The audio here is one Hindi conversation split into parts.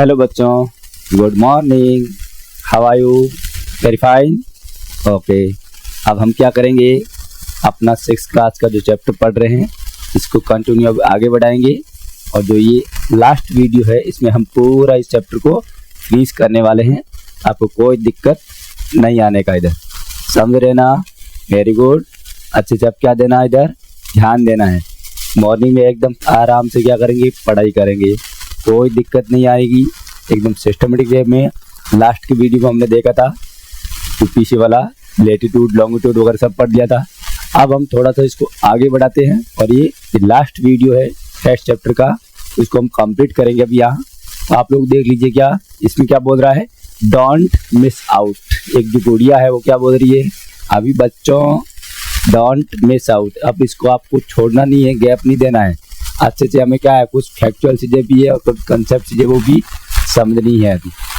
हेलो बच्चों, good morning. How are you? Very fine. Okay, अब हम क्या करेंगे, अपना 6th क्लास का जो चैप्टर पढ़ रहे हैं इसको कंटिन्यू अब आगे बढ़ाएंगे। और जो ये लास्ट वीडियो है इसमें हम पूरा इस चैप्टर को फिनिश करने वाले हैं। आपको कोई दिक्कत नहीं आने का, इधर समझ रहे ना? Very good. अच्छे से अब क्या देना है, इधर ध्यान देना है। मॉर्निंग में एकदम आराम से क्या करेंगे, पढ़ाई करेंगे, कोई दिक्कत नहीं आएगी, एकदम सिस्टमेटिक वे में। लास्ट की वीडियो में हमने देखा था तो पीछे वाला लेटीट्यूड लॉन्गिट्यूड वगैरह सब पढ़ लिया था। अब हम थोड़ा सा इसको आगे बढ़ाते हैं और ये लास्ट वीडियो है फर्स्ट चैप्टर का, इसको हम कंप्लीट करेंगे अभी यहाँ। तो आप लोग देख लीजिए क्या इसमें क्या बोल रहा है, डोंट मिस आउट। एक जो गुड़िया है वो क्या बोल रही है अभी बच्चों, डोंट मिस आउट। अब इसको आपको छोड़ना नहीं है, गैप नहीं देना है। अच्छे से हमें क्या है, कुछ फैक्चुअल चीज़ें भी है और कुछ कंसेप्ट चीज़ें वो भी समझनी है।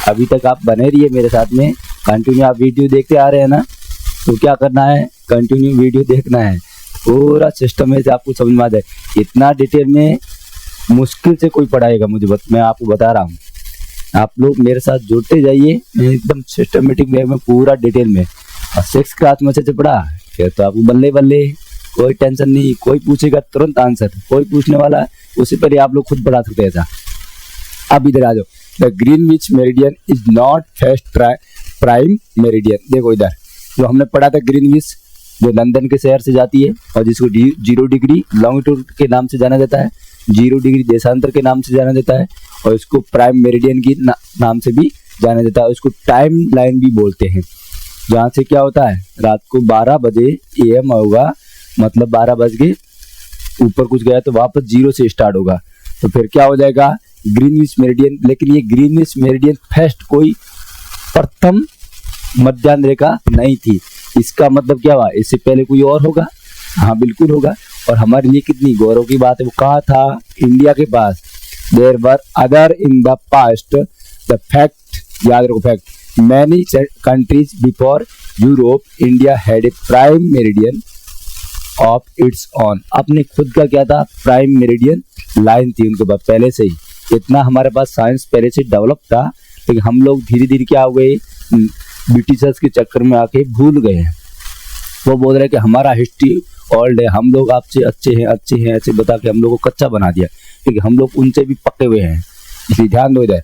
अभी तक आप बने रहिए मेरे साथ में, कंटिन्यू आप वीडियो देखते आ रहे हैं ना, तो क्या करना है, कंटिन्यू वीडियो देखना है, पूरा सिस्टम है आपको समझ में आ जाए। इतना डिटेल में मुश्किल से कोई पढ़ाएगा मुझे मैं आपको बता रहा हूँ। आप लोग मेरे साथ जुड़ते जाइए, एकदम सिस्टमेटिक वे में पूरा डिटेल में। और 6th क्लास में से पढ़ा फिर तो आपको बल्ले बल्ले, कोई टेंशन नहीं। कोई पूछेगा तुरंत आंसर, कोई पूछने वाला है उससे पहले आप लोग खुद पढ़ा सकते हैं ऐसा। अब इधर आ जाओ, the Greenwich meridian is not first prime meridian. देखो इधर जो हमने पढ़ा था, ग्रीनविच जो लंदन के शहर से जाती है और जिसको 0 डिग्री लॉन्गिट्यूड के नाम से जाना जाता है, 0 डिग्री देशांतर के नाम से जाना जाता है, और इसको प्राइम मेरिडियन की नाम से भी जाना जाता है। इसको टाइम लाइन भी बोलते हैं। जहाँ से क्या होता है, रात को 12 बजे AM होगा, मतलब 12 बज के ऊपर कुछ गया तो वापस 0 से स्टार्ट होगा, तो फिर क्या हो जाएगा, ग्रीनविच मेरिडियन। लेकिन ये ग्रीनविच मेरिडियन फर्स्ट कोई प्रथम मध्याह्न रेखा नहीं थी। इसका मतलब क्या हुआ, इससे पहले कोई और होगा? हाँ बिल्कुल होगा। और हमारे लिए कितनी गौरव की बात है, वो कहाँ था, इंडिया के पास। There were other in the past, the fact, याद रखो fact, many countries before Europe India had a prime meridian of its own. अपने खुद का क्या था, प्राइम मेरिडियन लाइन थी उनके पास पहले से ही। इतना हमारे पास साइंस पहले से डेवलप था, लेकिन हम लोग धीरे धीरे क्या हो गए, ब्रिटिशर्स के चक्कर में आके भूल गए हैं। वो बोल रहे हैं कि हमारा हिस्ट्री ओल्ड है, हम लोग आपसे अच्छे हैं ऐसे बता के हम लोग को कच्चा बना दिया, क्योंकि हम लोग उनसे भी पके हुए हैं, इसलिए ध्यान दो जाए।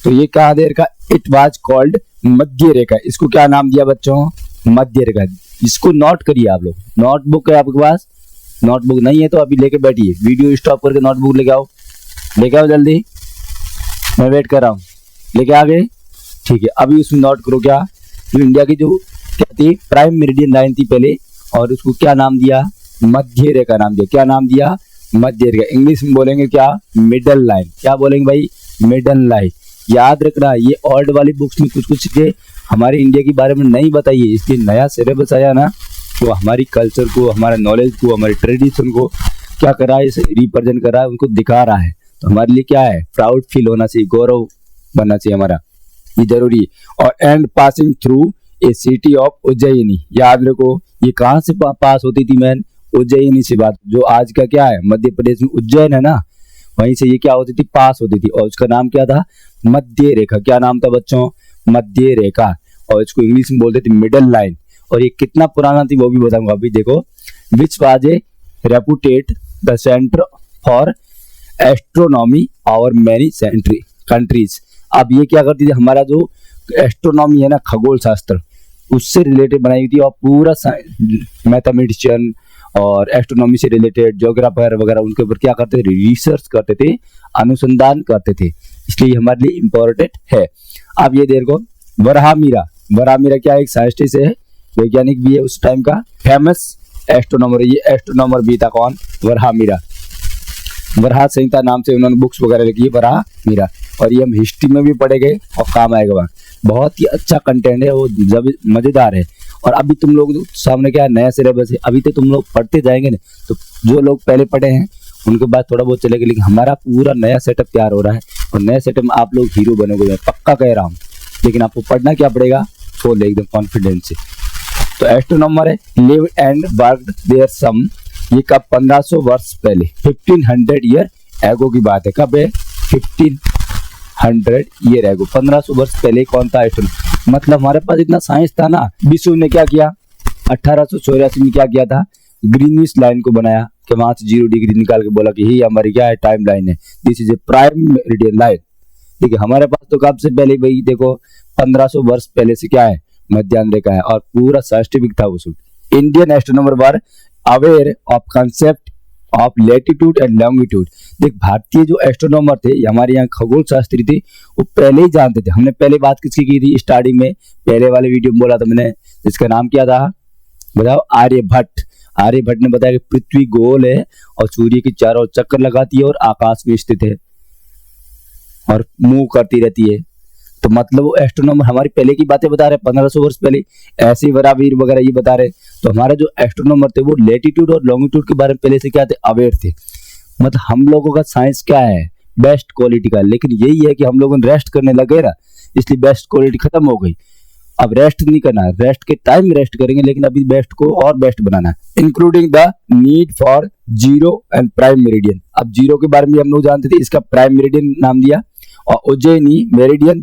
तो ये कहा देर का, इट वाज कॉल्ड मध्य रेखा। इसको क्या नाम दिया बच्चों, मध्य रेखा। इसको नोट करिए आप लोग। नोटबुक है आपके पास? नोटबुक नहीं है तो अभी लेके बैठिए, वीडियो स्टॉप करके नोटबुक लेके आओ जल्दी, मैं वेट कर रहा हूँ। लेके आ गए? ठीक है। अभी उसमें नोट करो क्या, जो इंडिया की जो क्या थी, प्राइम मेरिडियन लाइन थी पहले, और उसको क्या नाम दिया, मध्य रेखा नाम दिया। क्या नाम दिया, मध्य रेखा। इंग्लिश में बोलेंगे क्या, मिडल लाइन। क्या बोलेंगे भाई, मिडल लाइन। याद रखना, ये ओल्ड वाली बुक्स में कुछ चीजें हमारे इंडिया के बारे में नहीं बताइए, इसलिए नया सिलेबस आया ना, तो हमारी कल्चर को, हमारे नॉलेज को, हमारे ट्रेडिशन को क्या करा है, रिप्रेजेंट करा है, उनको दिखा रहा है। तो हमारे लिए क्या है, प्राउड फील होना चाहिए, गौरव बनना चाहिए हमारा, ये जरूरी है। और and passing through a city of Ujjaini. याद रखो, ये कहाँ से पास होती थी मैन, उज्जैनी से। बात जो आज का क्या है, मध्य प्रदेश में उज्जैन है ना, वहीं से ये क्या होती थी, पास होती थी। और उसका नाम क्या था, मध्य रेखा। क्या नाम था बच्चों, मध्य रेखा। और इसको इंग्लिश में बोलते थे मिडल लाइन। और ये कितना पुराना थी वो भी बताऊंगा। अभी देखो, which was a reputed the centre for astronomy और मैनी कंट्रीज। अब ये क्या करती थी, हमारा जो एस्ट्रोनॉमी है ना, खगोल शास्त्र, उससे रिलेटेड बनाई हुई थी। और पूरा मैथमेटिशियन और एस्ट्रोनॉमी से रिलेटेड ज्योग्राफर वगैरह उनके ऊपर क्या करते थे, रिसर्च करते थे, अनुसंधान करते थे, इसलिए हमारे लिए इम्पोर्टेंट है। अब ये देखो, वराहमिरा क्या एक साइंटिस्ट है, वैज्ञानिक भी है उस टाइम का, फेमस एस्ट्रोनॉमर। ये एस्ट्रोनॉमर भी था कौन, वराहमिरा। वराह संहिता नाम से उन्होंने बुक्स वगैरह लिखी है, वराहमिरा। और ये हम हिस्ट्री में भी पढ़े गए और काम आएगा वहाँ। बहुत ही अच्छा कंटेंट है वो, जब मजेदार है। और अभी तुम लोग सामने क्या नया सिलेबस है, अभी तो तुम लोग पढ़ते जाएंगे ना, तो जो लोग पहले पढ़े हैं उनके बाद थोड़ा बहुत चलेगा, लेकिन हमारा पूरा नया सेटअप तैयार हो रहा है। और नए सेटअप में आप लोग हीरो बनोगे, मैं पक्का कह रहा हूँ। लेकिन आपको पढ़ना क्या पड़ेगा, फुल एकदम कॉन्फिडेंस से। तो एस्ट्रोनॉमर है, लिव एंड वर्कड देयर सम, ये कब, 1500 वर्ष पहले, 1500 ईयर एगो की बात है। कब है, 1500 ईयर एगो, 1500 वर्ष पहले कौन था एस्ट्रोनॉमर। मतलब हमारे पास इतना साइंस था ना। विश्व ने क्या किया, 1884 में क्या किया था, ग्रीनिच लाइन को बनाया कि वहां से 0 डिग्री निकाल के बोला कि ये हमारी क्या है, टाइम लाइन है, this is A prime meridian line. ठीक है, हमारे पास तो कब से पहले भाई देखो 1500 वर्ष पहले से क्या है, मध्याह्न रेखा है और पूरा साइंटिफिक था उस वक्त। Indian astronomer were aware of concept of latitude and longitude. देख, भारतीय जो एस्ट्रोनॉमर थे, हमारे यहाँ खगोल शास्त्री थे, वो पहले ही जानते थे। हमने पहले बात किसकी की थी स्टार्टिंग में, पहले वाले वीडियो में बोला था मैंने, जिसका नाम क्या था बताओ, आर्यभट्ट। आर्यभट्ट ने बताया कि पृथ्वी गोल है और सूर्य के चारों ओर चक्कर लगाती है और आकाश में स्थित है और मूव करती रहती है। तो मतलब वो एस्ट्रोनॉमर हमारी पहले की बातें बता रहे, 1500 वर्ष पहले ऐसे वरावीर वगैरह ये बता रहे। तो हमारे जो एस्ट्रोनॉमर थे वो लैटिट्यूड और लॉन्गिट्यूड के बारे में पहले से क्या थे, अवेयर थे। मतलब हम लोगों का साइंस क्या है, बेस्ट क्वालिटी का। लेकिन यही है कि हम लोगों ने रेस्ट करने लगे ना, इसलिए बेस्ट क्वालिटी खत्म हो गई। अब रेस्ट नहीं करना, रेस्ट के टाइम रेस्ट करेंगे, लेकिन अभी बेस्ट को और बेस्ट बनाना है। Including the need for zero and prime meridian. अब जीरो के बारे में हम लोग जानते थे, इसका प्राइम मेरिडियन नाम दिया। और Ujjaini meridian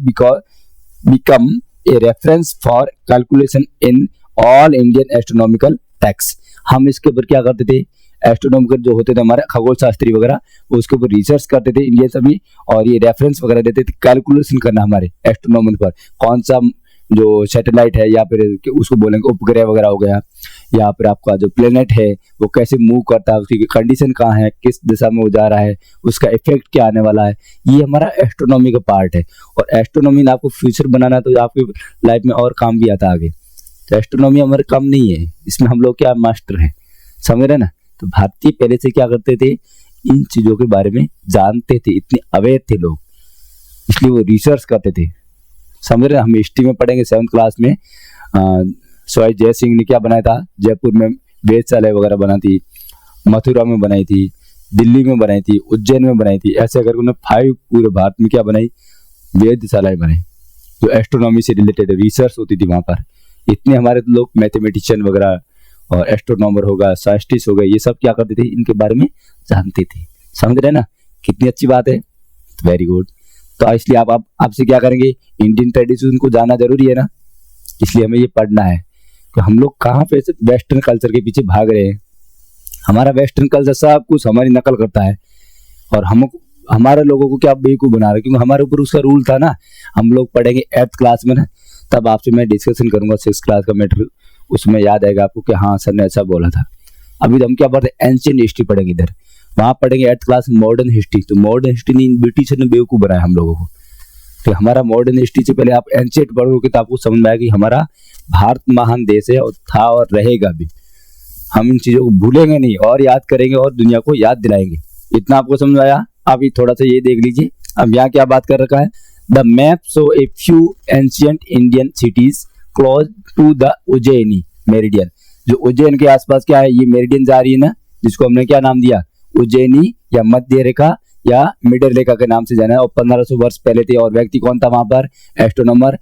become a reference for calculation in all Indian astronomical text. हम इसके ऊपर क्या करते थे, एस्ट्रोनॉमिकल जो होते थे हमारे खगोल शास्त्री वगैरह, वो उसके ऊपर रिसर्च करते थे इंडियन सभी, और ये रेफरेंस वगैरह देते थे कैलकुलेशन करना हमारे एस्ट्रोनॉमी पर, कौन सा जो सैटेलाइट है या फिर उसको बोलेंगे उपग्रह वगैरह हो गया, या फिर आपका जो प्लेनेट है वो कैसे मूव करता है, उसकी कंडीशन कहाँ है, किस दिशा में वो जा रहा है, उसका इफेक्ट क्या आने वाला है। ये हमारा एस्ट्रोनॉमी का पार्ट है। और एस्ट्रोनॉमी ने आपको फ्यूचर बनाना, तो आपकी लाइफ में और काम भी आता है आगे। तो एस्ट्रोनॉमी हमारे कम नहीं है, इसमें हम लोग क्या मास्टर हैं, समझ रहे ना। तो भारतीय पहले से क्या करते थे, इन चीजों के बारे में जानते थे, इतने अवेयर थे लोग, इसलिए वो रिसर्च करते थे, समझ रहे। हम हिस्ट्री में पढ़ेंगे 7th क्लास में, सवाई जय सिंह ने क्या बनाया था, जयपुर में वेधशाला वगैरह बना थी, मथुरा में बनाई थी, दिल्ली में बनाई थी, उज्जैन में बनाई थी। ऐसे अगर उन्होंने 5 पूरे भारत में क्या बनाई, वेधशालाएं बनाई, जो एस्ट्रोनॉमी से रिलेटेड रिसर्च होती थी वहां पर। इतने हमारे लोग मैथमेटिशियन वगैरह और एस्ट्रोनॉमर होगा, साइंटिस्ट हो गए, ये सब क्या करते थे, इनके बारे में जानते थे, समझ रहे ना। कितनी अच्छी बात है, वेरी गुड। तो इसलिए आप आपसे क्या करेंगे, इंडियन ट्रेडिशन को जानना जरूरी है ना, इसलिए हमें ये पढ़ना है कि हम लोग कहाँ पे वेस्टर्न कल्चर के पीछे भाग रहे हैं। हमारा वेस्टर्न कल्चर सब कुछ हमारी नकल करता है और हम हमारे लोगों को क्या बेवकूफ बना रहे, क्योंकि हमारे ऊपर उसका रूल था ना। हम लोग पढ़ेंगे 8th क्लास में ना, तब आपसे मैं डिस्कशन करूंगा 6th क्लास का मैटर, उसमें याद आएगा आपको कि हाँ सर ने ऐसा बोला था। अभी तो हम क्या पढ़ते हैं, एंशिएंट हिस्ट्री पढ़ेंगे इधर, वहां पढ़ेंगे 8th क्लास में मॉडर्न हिस्ट्री। तो मॉडर्न हिस्ट्री ने ब्रिटिश ने बेवकूफ बनाया हम लोगों को। तो हमारा मॉडर्न हिस्ट्री से पहले आप एंशिएंट पढ़ोगे तो आपको समझ में आएगा कि हमारा भारत महान देश है और था और रहेगा भी। हम इन चीजों को भूलेंगे नहीं और याद करेंगे और दुनिया को याद दिलाएंगे। इतना आपको समझ आया। अभी थोड़ा सा ये देख लीजिए, अब यहाँ क्या बात कर रखा है, the map show a few ancient Indian cities close to the Ujjaini meridian. जो उज्जैन के आसपास क्या है, ये मेरिडियन जा रही है ना, जिसको हमने क्या नाम दिया, उज्जैनी या मध्य रेखा या मिडल रेखा के नाम से जाना है। और 1500 वर्ष पहले थे, और व्यक्ति कौन था वहां पर, एस्ट्रोनॉमर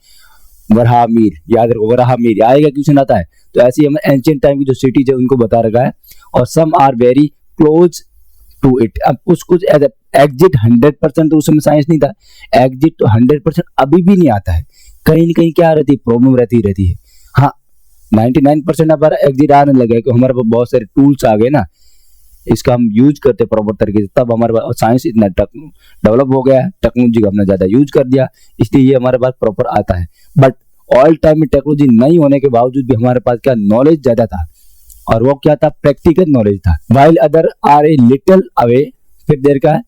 वराहमिहिर। याद रखो वराहमिहिर आएगा, क्वेश्चन आता है। तो ऐसे ही हमें एंशिएंट टाइम की जो सिटीज है उनको बता रखा है, और some are very close to it. अब कुछ एग्जिट 100% तो उस समय साइंस नहीं था, एग्जिट तो 100% अभी भी नहीं आता है, कहीं ना कहीं क्या रहती है, प्रॉब्लम रहती है। हाँ 99% हमारा एग्जिट आने लगा है, कि हमारे पास बहुत सारे टूल्स आ गए ना, इसका हम यूज करते प्रॉपर तरीके से, तब हमारे पास साइंस इतना डेवलप हो गया है, टेक्नोलॉजी का हमने ज्यादा यूज कर दिया, इसलिए ये हमारे पास प्रॉपर आता है। बट ऑल टाइम में टेक्नोलॉजी नहीं होने के बावजूद भी हमारे पास क्या नॉलेज ज्यादा था, और वो क्या था, प्रैक्टिकल नॉलेज था। While other are a little away, फिर देर का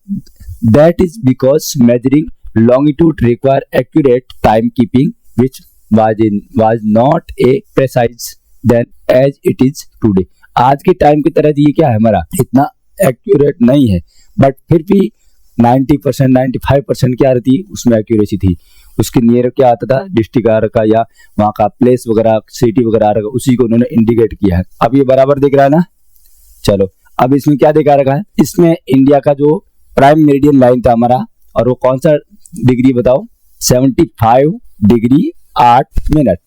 that is because measuring longitude require accurate time keeping which was not a precise then as it is today। आज के टाइम की तरह ये क्या है, हमारा इतना एक्यूरेट नहीं है, बट फिर भी 90% 95% क्या रहती, उसमें एक्यूरेसी थी। उसके नियर क्या आता था, डिस्ट्रिक्ट आ रखा या वहाँ का प्लेस वगैरह, सिटी वगैरह आ रखा, उसी को उन्होंने इंडिकेट किया है। अब ये बराबर दिख रहा है ना। चलो अब इसमें क्या दिखा रखा है, इसमें इंडिया का जो प्राइम मेरिडियन लाइन था हमारा, और वो कौन सा डिग्री बताओ, 75 डिग्री 8 मिनट।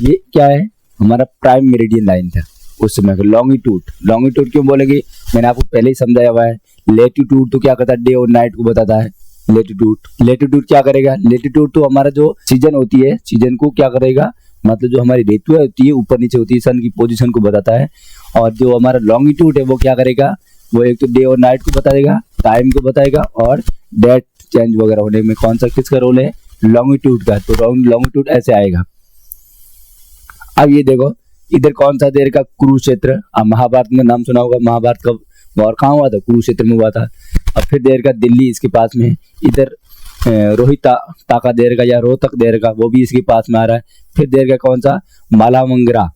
ये क्या है, हमारा प्राइम मेरिडियन लाइन था उस समय का। लॉन्गिट्यूड क्यों बोलेंगे, मैंने आपको पहले ही समझाया हुआ है। लैटिट्यूड तो क्या कहता है, डे और नाइट को बताता है, लेटीट्यूड। लेटीट्यूड क्या करेगा, लेटीट्यूड तो हमारा जो सीजन होती है, सीजन को क्या करेगा, मतलब जो हमारी ऋतु होती है ऊपर नीचे होती है, सन की पोजीशन को बताता है। और जो हमारा लॉन्गिट्यूड है वो क्या करेगा, वो एक तो डे और नाइट को बता देगा, टाइम को बताएगा, और डेट चेंज वगैरह होने में कौन सा किसका रोल है, लॉन्गिट्यूड का। तो लॉन्गिट्यूड ऐसे आएगा। अब ये देखो इधर कौन सा देर का, कुरुक्षेत्र। अब महाभारत में नाम सुना होगा, महाभारत का वॉर कहाँ हुआ था, कुरुक्षेत्र में हुआ था। अब फिर देर का दिल्ली इसके पास में, इधर रोहिता ताका देर का या रोहतक देर का, वो भी इसके पास में आ रहा है। फिर देर का कौन सा, मालामंगरा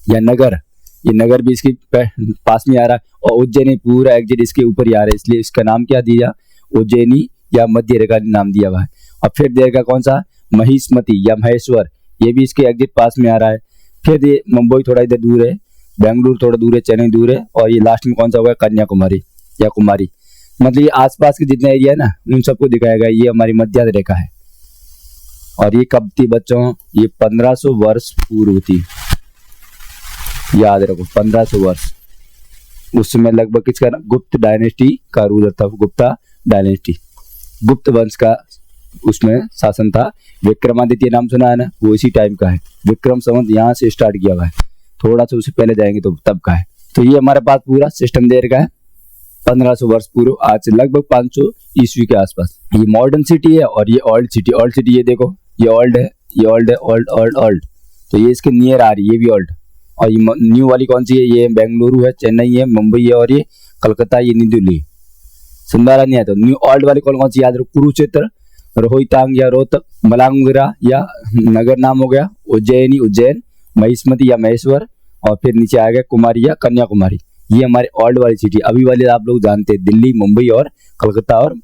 या नगर, ये नगर भी इसके पास में आ रहा है। और उज्जैनी पूरा एग्जिट इसके ऊपर ही आ रहा है, इसलिए इसका नाम क्या दिया, उज्जैनी या मध्य रेखा नाम दिया हुआ है। और फिर देर का कौन सा, महिष्मती या महेश्वर, ये भी इसके एग्जिट पास में आ रहा है। फिर ये मुंबई थोड़ा इधर दूर है, बेंगलुरु थोड़ा दूर है, चेन्नई दूर है, और ये लास्ट में कौन सा होगा, कन्याकुमारी या कुमारी। मतलब ये आसपास के जितने एरिया है ना उन सबको दिखाएगा। ये हमारी मध्य रेखा है। और ये कब थी बच्चों, ये 1500 वर्ष पूर्व थी, याद रखो 1500 वर्ष। उस समय लगभग किसका, गुप्त डायनेस्टी का रूलर था, गुप्ता डायनेस्टी, गुप्त वंश का उसमें शासन था। विक्रमादित्य नाम सुना है ना, वो इसी टाइम का है। विक्रम संवत यहाँ से स्टार्ट किया हुआ है, थोड़ा सा उससे पहले जाएंगे तो तब का है। तो ये हमारे पास पूरा सिस्टम देर का है 1500 वर्ष पूर्व, आज से लगभग 500 ईस्वी के आसपास। ये मॉडर्न सिटी है और ये ओल्ड सिटी। ओल्ड सिटी ये देखो, ये ओल्ड है, ये ओल्ड है, ओल्ड ओल्ड ओल्ड, तो ये इसके नियर आ रही है, ये भी ओल्ड। और ये न्यू वाली कौन सी है, ये बेंगलुरु है, चेन्नई है, मुंबई है, और ये कलकत्ता, ये न्यू दिल्ली। सुंदरा नहीं है तो न्यू ओल्ड वाली कौन सी याद रखो, कुरुक्षेत्र, रोहितांग या रोहतक, मलांगरा या नगर नाम हो गया, उज्जैनी उज्जैन, महिष्मती या महेश्वर, और फिर नीचे आ गया कुमारी या कन्याकुमारी। ये हमारे ओल्ड वाली सिटी। अभी वाले आप लोग जानते हैं दिल्ली, मुंबई और कलकत्ता और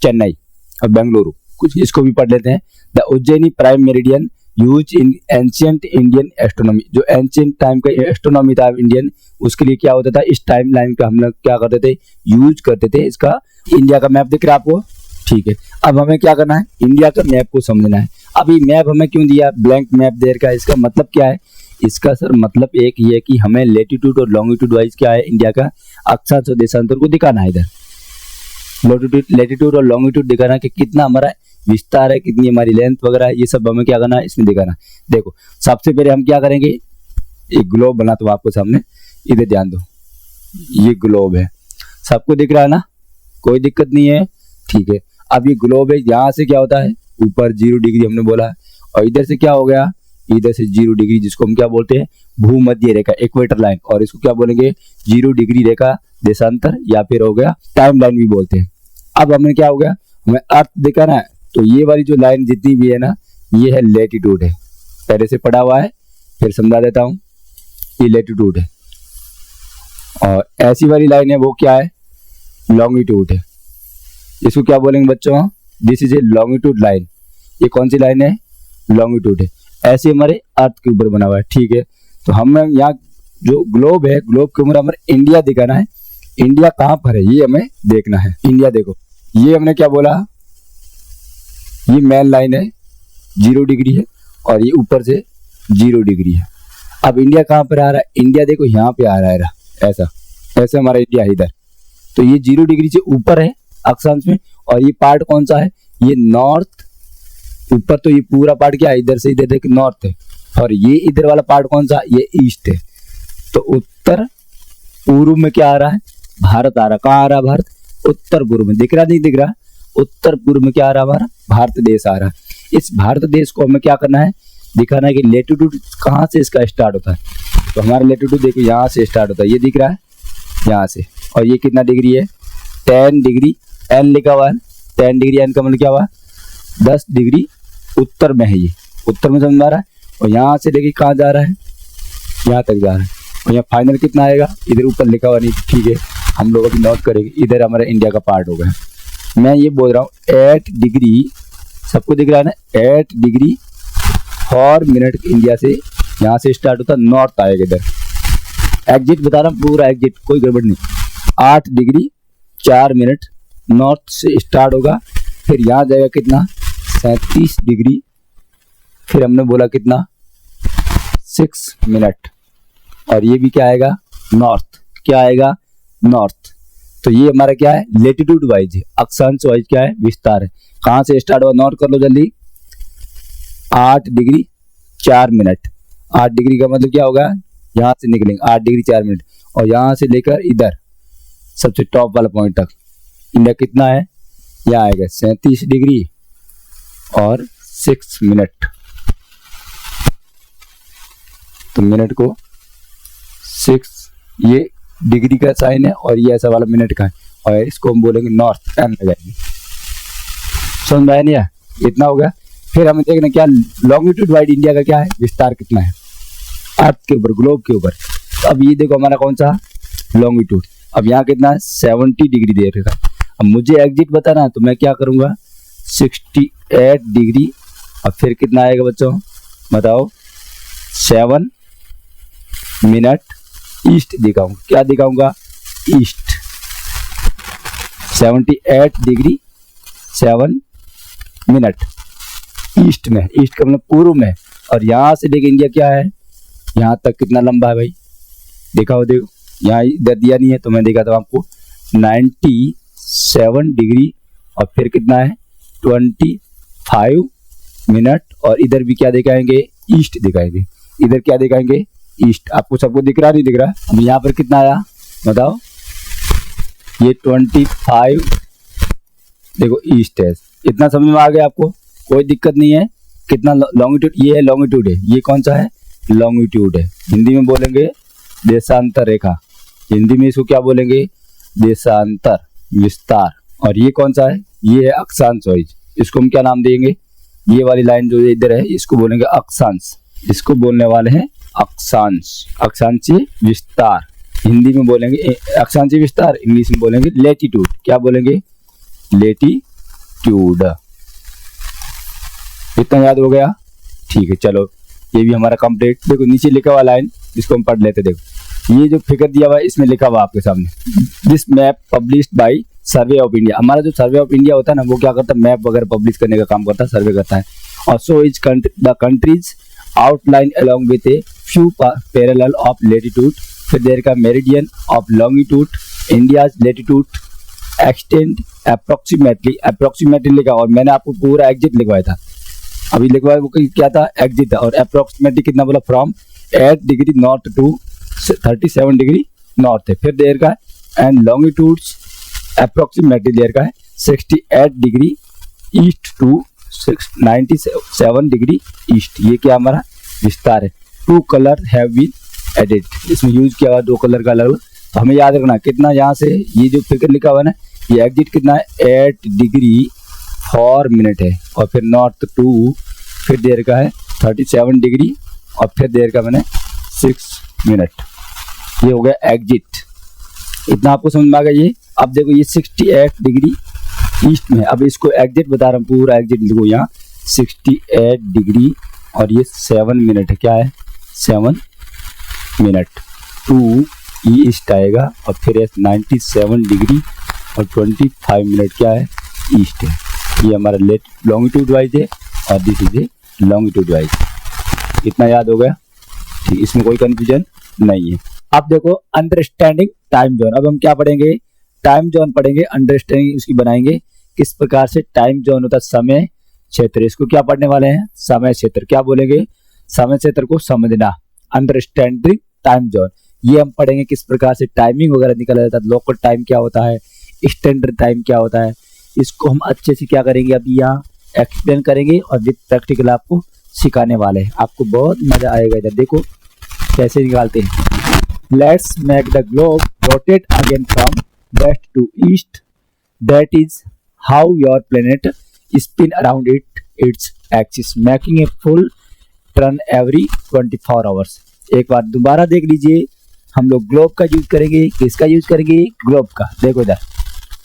चेन्नई और बेंगलुरु। कुछ इसको भी पढ़ लेते हैं। The Ujjaini prime meridian use in ancient Indian astronomy. जो एंशियंट टाइम का एस्ट्रोनॉमी था इंडियन, उसके लिए क्या होता था, इस टाइम लाइन का हम लोग क्या करते थे, यूज करते थे। इसका इंडिया का मैप दिख रहा है आपको, ठीक है। अब हमें क्या करना है, इंडिया का मैप को समझना है। अब ये मैप हमें क्यों दिया, ब्लैंक मैप देर का, इसका मतलब क्या है, इसका सर मतलब एक ये है कि हमें लेटीट्यूड और लॉन्गिट्यूड वाइज क्या है, इंडिया का अक्षांश और देशांतर को दिखाना है। इधर लेटीट्यूड और लॉन्गिट्यूड दिखाना कि कितना हमारा विस्तार है, कितनी हमारी लेंथ वगैरह है, ये सब हमें क्या करना है, इसमें दिखाना। देखो सबसे पहले हम क्या करेंगे, एक ग्लोब बनाता हूं आपको सामने, इधर ध्यान दो, ये ग्लोब है, सबको दिख रहा है ना, कोई दिक्कत नहीं है, ठीक है। अब ये ग्लोब है, यहाँ से क्या होता है, ऊपर 0 डिग्री हमने बोला है, और इधर से क्या हो गया, इधर से 0 डिग्री, जिसको हम क्या बोलते हैं, भूमध्य रेखा, इक्वेटर लाइन, और इसको क्या बोलेंगे, 0 डिग्री रेखा देशांतर, या फिर हो गया टाइम लाइन भी बोलते हैं। अब हमें क्या हो गया, हमें अर्थ दिखाना है, तो ये वाली जो लाइन जितनी भी है ना, ये है लेटीट्यूड है, पहले से पढ़ा हुआ है, फिर समझा देता हूं, ये लेटीट्यूड है। और ऐसी वाली लाइन है वो क्या है, लॉन्गिट्यूड है। इसको क्या बोलेंगे बच्चों, this is A longitude line. ये कौन सी लाइन है, लॉन्गिट्यूड है। ऐसे हमारे अर्थ के ऊपर बना हुआ है, ठीक है। तो हमें यहाँ जो ग्लोब है, ग्लोब के ऊपर हमारे इंडिया दिखाना है। इंडिया कहाँ पर है ये हमें देखना है। इंडिया देखो, ये हमने क्या बोला, ये मेन लाइन है, 0 डिग्री है, और ये ऊपर से 0 डिग्री है। अब इंडिया कहाँ पर आ रहा है, इंडिया देखो यहाँ पे आ रहा है, ऐसा ऐसे हमारा इंडिया है इधर। तो ये 0 डिग्री से ऊपर है अक्षांश में, और ये पार्ट कौन सा है, ये नॉर्थ ऊपर। तो ये पूरा पार्ट क्या है, इधर से इधर देख नॉर्थ है, और ये इधर वाला पार्ट कौन सा, ये ईस्ट है। तो उत्तर पूर्व में क्या आ रहा है, भारत आ रहा है। कहाँ आ रहा है, भारत, उत्तर पूर्व में, दिख रहा नहीं दिख रहा, उत्तर पूर्व में क्या आ रहा है, हमारा भारत देश आ रहा है। इस भारत देश को हमें क्या करना है, दिखाना है कि लेटीट्यूड कहाँ से इसका स्टार्ट होता है। तो हमारा लेटीट्यूड देखो यहाँ से स्टार्ट होता है, ये दिख रहा है यहाँ से, और ये कितना डिग्री है, 10 डिग्री, एन लिखा हुआ है, 10 डिग्री, एन का मतलब क्या हुआ, 10 डिग्री उत्तर में है, ये उत्तर में समझ आ रहा है। और यहाँ से लेके कहाँ जा रहा है, यहाँ तक जा रहा है, और यहाँ फाइनल कितना आएगा, इधर ऊपर लिखा हुआ नहीं, ठीक है, हम लोग अभी नोट करेंगे। इधर हमारा इंडिया का पार्ट हो गया। मैं ये बोल रहा हूँ 8 डिग्री, सबको दिख रहा है ना, 8 डिग्री 4 मिनट इंडिया से यहाँ से स्टार्ट होता है, नॉर्थ आएगा इधर। एग्जिट बता रहा हूँ, पूरा एग्जिट, कोई गड़बड़ नहीं। 8 डिग्री 4 मिनट नॉर्थ से स्टार्ट होगा, फिर यहाँ जाएगा कितना, 37 डिग्री, फिर हमने बोला कितना, 6 मिनट, और ये भी क्या आएगा, नॉर्थ, क्या आएगा, नॉर्थ। तो ये हमारा क्या है, लेटीट्यूड वाइज है, अक्षांश वाइज क्या है, विस्तार है। कहाँ से स्टार्ट हुआ, नोट कर लो जल्दी। 8 डिग्री 4 मिनट। 8 डिग्री का मतलब क्या होगा, यहाँ से निकलेंगे 8 डिग्री 4 मिनट, और यहाँ से लेकर इधर सबसे टॉप वाला पॉइंट तक इंडिया कितना है, यहाँ आएगा 37 डिग्री और 6 मिनट। तो मिनट को 6, ये डिग्री का साइन है और ये ऐसा वाला मिनट का है, और इसको हम बोलेंगे नॉर्थ, एन लगाएंगे। समझ में आया नहीं है, इतना हो गया। फिर हमें देखना क्या लॉन्गिट्यूड वाइड इंडिया का क्या है, विस्तार कितना है अर्थ के ऊपर, ग्लोब के ऊपर। तो अब ये देखो हमारा कौन सा लॉन्गिट्यूड, अब यहाँ कितना है 70 डिग्री दे रखा है। अब मुझे एग्जिट बताना है तो मैं क्या करूंगा 68 डिग्री, और फिर कितना आएगा बच्चों बताओ 7 मिनट ईस्ट दिखाऊंगा। क्या दिखाऊंगा, ईस्ट। 78 डिग्री 7 मिनट ईस्ट में, ईस्ट का मतलब पूर्व में, और यहाँ से लेके इंडिया क्या है, यहाँ तक कितना लंबा है भाई, दिखाओ देखो, यहाँ इधर दिया नहीं है तो मैं दिखाता हूँ आपको 97 डिग्री, और फिर कितना है 25 मिनट, और इधर भी क्या दिखाएंगे, ईस्ट दिखाएंगे। इधर क्या दिखाएंगे, ईस्ट। आपको सबको दिख रहा नहीं दिख रहा, अब यहाँ पर कितना आया बताओ, ये 25 देखो ईस्ट है। इतना समझ में आ गया आपको, कोई दिक्कत नहीं है। कितना लॉन्गिट्यूड, ये है लॉन्गिट्यूड है, ये कौन सा है लॉन्गिट्यूड है। हिंदी में बोलेंगे देशांतर रेखा, हिंदी में इसको क्या बोलेंगे देशांतर विस्तार। और ये कौन सा है, ये है अक्षांश वाइज, इसको हम क्या नाम देंगे, ये वाली लाइन जो इधर है इसको बोलेंगे अक्षांश, इसको बोलने वाले हैं अक्षांश, अक्षांशीय विस्तार। हिंदी में बोलेंगे अक्षांशीय विस्तार, इंग्लिश में बोलेंगे लेटीट्यूड। क्या बोलेंगे, लेटीट्यूड। इतना याद हो गया, ठीक है। चलो ये भी हमारा कंप्लीट। देखो नीचे लिखा हुआ लाइन, इसको हम पढ़ लेते। देखो ये जो फिगर दिया हुआ है इसमें लिखा हुआ आपके सामने, this map published by survey of India. हमारा जो सर्वे ऑफ इंडिया होता है ना, वो क्या करता है, मैप वगैरह पब्लिश करने का काम करता है, सर्वे करता है। और so is the countries outline along with a few parallel of latitude, फिर देर का meridian of longitude, India's latitude extend approximately लिखा, और मैंने आपको पूरा एग्जिट लिखवाया था, अभी लिखवाया वो क्या था एग्जिट था। और अप्रोक्सीमेटली कितना बोला, from 8 degree north to 37 degree north है। फिर देर का एंड लॉन्गिट्यूड्स अप्रोक्सीमेटली देर का है 68 degree east to 97 degree east. ये क्या हमारा विस्तार है। 2 कलर हैव बीन एडेड, इसमें यूज किया हुआ 2 कलर का अलग। तो हमें याद रखना कितना, यहाँ से ये जो फिगर लिखा हुआ है ना, ये एग्जिट कितना है 8 डिग्री 4 मिनट है, और फिर नॉर्थ टू फिर देर का है 37 डिग्री, और फिर देर का मैंने 6 मिनट। ये हो गया एग्जिट। इतना आपको समझ में आ गया। ये अब देखो ये 68 डिग्री ईस्ट में, अब इसको एग्जिट बता रहा हूँ, पूरा एग्जिट लिखो यहाँ 68 डिग्री, और ये 7 मिनट है। क्या है 7 मिनट। 2 ईस्ट आएगा, और फिर 97 डिग्री और 25 मिनट क्या है ईस्ट है। ये हमारा लॉन्गिट्यूड वाइज है, और this is A longitude wise. इतना याद हो गया, ठीक, इसमें कोई कंफ्यूजन नहीं है। अब देखो अंडरस्टैंडिंग टाइम जोन। अब हम क्या पढ़ेंगे, टाइम जोन पढ़ेंगे, अंडरस्टैंडिंग उसकी बनाएंगे। किस प्रकार से टाइम जोन होता है, समय क्षेत्र। इसको क्या पढ़ने वाले हैं, समय क्षेत्र। क्या बोलेंगे, समय क्षेत्र को समझना, अंडरस्टैंडिंग टाइम जोन। ये हम पढ़ेंगे किस प्रकार से टाइमिंग वगैरह निकाला जाता है, लोकल टाइम क्या होता है, स्टैंडर्ड टाइम क्या होता है। इसको हम अच्छे से क्या करेंगे, अभी यहाँ एक्सप्लेन करेंगे, और विद प्रैक्टिकल आपको सिखाने वाले हैं। आपको बहुत मजा आएगा। इधर देखो कैसे निकालते हैं। Let's make the globe rotate again from west to east, that is how your planet spin around its axis, making a full turn every 24 hours. एक बार दोबारा देख लीजिए, हम लोग ग्लोब का यूज करेंगे। किसका यूज करेंगे, ग्लोब का। देखो इधर,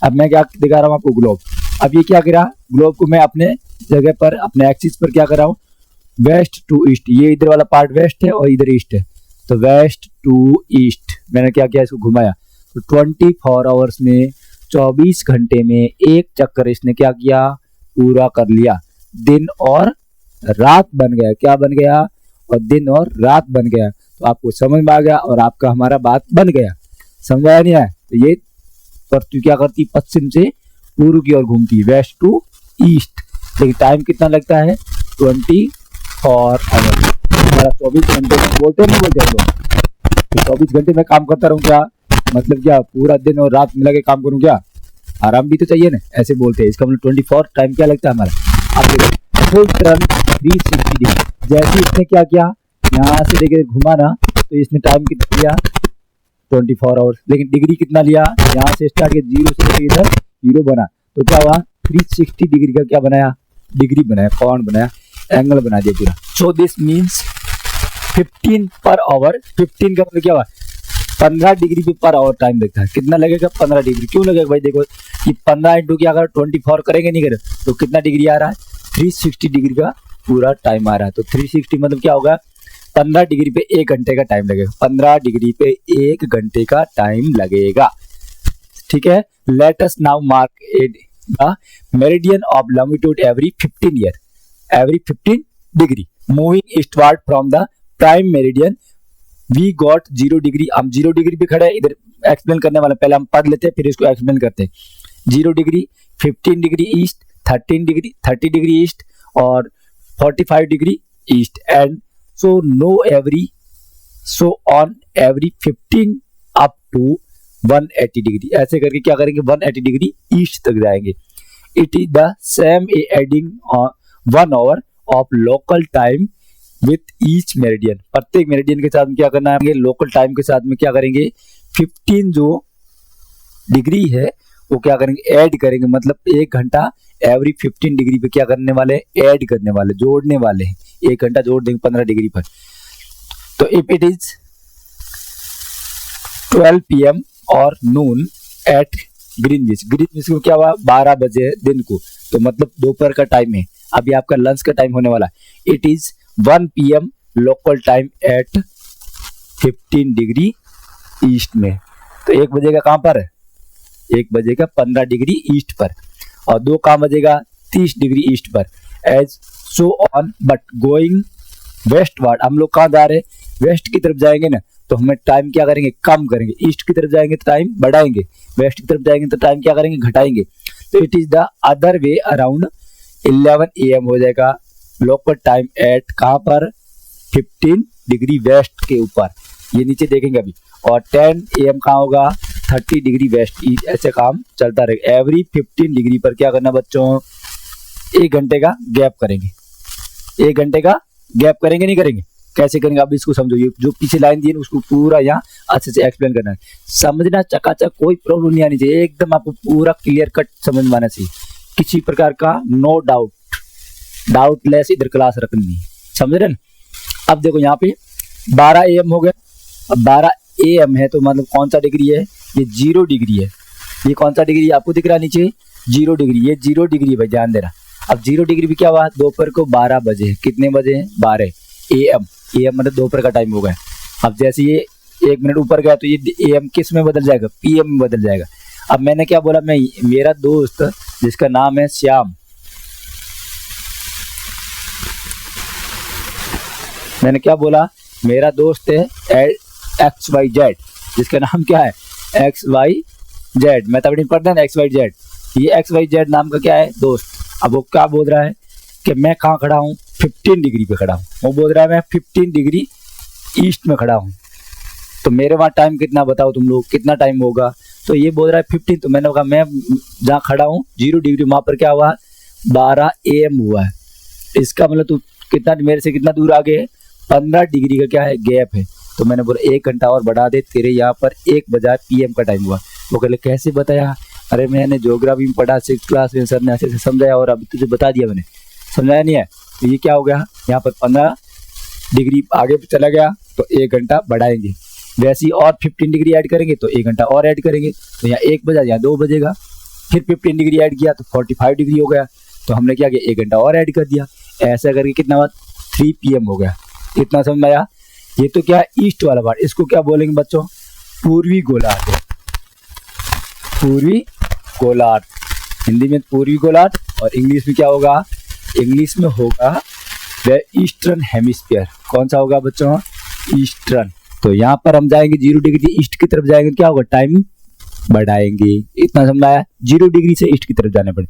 अब मैं क्या दिखा रहा हूँ आपको, ग्लोब। अब ये क्या करा, ग्लोब को मैं अपने जगह पर, अपने एक्सिस पर क्या कर रहा हूँ, वेस्ट टू ईस्ट। ये इधर वाला पार्ट वेस्ट है और इधर ईस्ट है, तो वेस्ट टू ईस्ट मैंने क्या किया, इसको घुमाया। तो 24 आवर्स में, 24 घंटे में एक चक्कर इसने क्या किया, पूरा कर लिया। दिन और रात बन गया। क्या बन गया, और दिन और रात बन गया। तो आपको समझ में आ गया, और आपका हमारा बात बन गया। समझाया नहीं है। तो ये पृथ्वी क्या करती, पश्चिम से पूर्व की ओर घूमती है, वेस्ट टू ईस्ट, लेकिन टाइम कितना लगता है 24 आवर। हमारा 24 घंटे बोलते नहीं बोलते हम लोग, 24 घंटे में काम करता रहूँ क्या, मतलब क्या पूरा दिन और रात मिला के काम करूँ क्या, आराम भी तो चाहिए ना, ऐसे बोलते हैं। इसका मतलब 24 टाइम क्या लगता है हमारा। अब देखो फुल टर्न 360 डिग्री, जैसे इसने क्या किया यहाँ से देखिए घुमा ना, तो इसने टाइम कितना लिया 24 आवर्स, लेकिन डिग्री कितना लिया, यहाँ से स्टार्ट किया 0 से लेकर इधर 0 बना, तो क्या हुआ 360 डिग्री का क्या बनाया, डिग्री बनाया, कौन बनाया, एंगल बना दिया पूरा। So this means 15 per hour, 15 का मतलब क्या हुआ 15 डिग्री पे पर आवर टाइम लगता है। कितना लगेगा 15 डिग्री, क्यों लगेगा भाई, देखो ये 15 इंटू की अगर 24 करेंगे नहीं करें तो कितना डिग्री आ रहा है 360 डिग्री का पूरा टाइम आ रहा है। तो 360 मतलब क्या होगा 15 डिग्री पे 1 घंटे का टाइम लगेगा, 15 डिग्री पे 1 घंटे का टाइम लगेगा, ठीक है। Let us now mark it the meridian of longitude every 15 year, every 15 degree moving eastward from the prime meridian we got 0 degree. हम 0 डिग्री पे खड़े हैं, इधर एक्सप्लेन करने वाला, पहले हम पढ़ लेते हैं फिर इसको एक्सप्लेन करते हैं। 0 degree, 15 degree east, 30 degree east और 45 degree east, and so no every, so on every 15 up to 180 degree, ऐसे करके क्या करेंगे 180 डिग्री ईस्ट तक जाएंगे। It is the same adding 1 hour of local time with each meridian, प्रत्येक मेरिडियन के साथ में क्या करना है, लोकल टाइम के साथ में क्या करेंगे 15 जो डिग्री है वो क्या करेंगे ऐड करेंगे, मतलब 1 घंटा एवरी 15 डिग्री पे क्या करने वाले ऐड करने वाले, जोड़ने वाले हैं, 1 घंटा जोड़ देंगे 15 डिग्री पर। तो इफ इट इज 12 PM और नून एट ग्रीनविच, ग्रीनविच को क्या हुआ 12 बजे दिन को, तो मतलब दोपहर का टाइम है, अभी आपका लंच का टाइम होने वाला है। It is 1 PM local time at 15 degree east में, तो 1 बजेगा कहाँ पर, 1 बजेगा 15 डिग्री ईस्ट पर, और 2 कहाँ बजेगा 30 डिग्री ईस्ट पर, as so on. But going westward, हम लोग कहाँ जा रहे हैं, वेस्ट की तरफ जाएंगे ना, तो हमें टाइम क्या करेंगे कम करेंगे, ईस्ट की तरफ जाएंगे तो टाइम बढ़ाएंगे, वेस्ट की तरफ जाएंगे तो टाइम क्या करेंगे घटाएंगे। तो it is the other way around 11 AM हो जाएगा लोकल टाइम एट कहाँ पर 15 डिग्री वेस्ट के ऊपर, ये नीचे देखेंगे अभी, और 10 AM कहाँ होगा 30 डिग्री वेस्ट ईस्ट, ऐसे काम चलता रहेगा। एवरी 15 डिग्री पर क्या करना बच्चों 1 घंटे का गैप करेंगे, 1 घंटे का गैप करेंगे, नहीं करेंगे, कैसे करेंगे अब इसको समझो, ये जो पीछे लाइन दी है उसको पूरा यहाँ अच्छे से एक्सप्लेन करना है, समझना चकाचक, कोई प्रॉब्लम नहीं आनी चाहिए, एकदम आपको पूरा क्लियर कट समझ में आना चाहिए, किसी प्रकार का नो डाउट, डाउटलेस इधर क्लास रखनी है, समझ रहे ना। अब देखो यहाँ पे 12 AM हो गया, अब 12 AM है तो मतलब कौन सा डिग्री है, ये 0 डिग्री है, ये कौन सा डिग्री आपको दिख रहा है नीचे 0 डिग्री, ये 0 डिग्री भाई ध्यान देना। अब 0 डिग्री भी क्या हुआ दोपहर को 12 बजे, कितने बजे 12 AM, AM मतलब दोपहर का टाइम हो गया। अब जैसे ये 1 मिनट ऊपर गया तो ये AM किस में बदल जाएगा PM में बदल जाएगा। अब मैंने क्या बोला, मैं मेरा दोस्त जिसका नाम है श्याम, मैंने क्या बोला मेरा दोस्त है XYZ, जिसका नाम क्या है XYZ, मैं तब नहीं पढ़ता ना XYZ, ये XYZ नाम का क्या है दोस्त। अब वो क्या बोल रहा है कि मैं कहाँ खड़ा हूँ 15 डिग्री पे खड़ा हूँ, वो बोल रहा है मैं 15 डिग्री ईस्ट में खड़ा हूँ, तो मेरे वहाँ टाइम कितना बताओ तुम लोग, कितना टाइम होगा, तो ये बोल रहा है 15, तो मैंने कहा मैं जहाँ खड़ा हूँ 0 डिग्री वहाँ पर क्या हुआ 12 AM हुआ है, इसका मतलब तू कितना मेरे से कितना दूर आगे है 15 डिग्री का क्या है गैप है, तो मैंने बोला 1 घंटा और बढ़ा दे, तेरे यहाँ पर 1 बजा PM का टाइम हुआ। वो कहले कैसे बताया, अरे मैंने ज्योग्राफी में पढ़ा 6th क्लास में, सर ने ऐसे समझाया और अभी तुझे बता दिया मैंने, समझाया नहीं है। तो ये क्या हो गया यहाँ पर 15 डिग्री आगे चला गया तो 1 घंटा बढ़ाएंगे, वैसे ही और 15 डिग्री ऐड करेंगे तो 1 घंटा और ऐड करेंगे, तो यहाँ 1 बजा यहाँ 2 बजेगा, फिर 15 डिग्री ऐड किया तो 45 डिग्री हो गया, तो हमने क्या किया 1 घंटा और ऐड कर दिया, ऐसा करके कितना हुआ 3 PM हो गया। इतना समझ में आया। ये तो क्या ईस्ट वाला पार्ट, इसको क्या बोलेंगे बच्चों पूर्वी गोलार्ध, पूर्वी गोलार्ध, हिंदी में पूर्वी गोलार्ध, और इंग्लिश में क्या होगा, इंग्लिश में होगा द ईस्टर्न हेमिस्फीयर। कौन सा होगा बच्चों ईस्टर्न। तो यहाँ पर हम जाएंगे 0 डिग्री ईस्ट की तरफ जाएंगे, क्या होगा टाइम बढ़ाएंगे, इतना समझ में आया। 0 डिग्री से ईस्ट की तरफ जाने पड़े,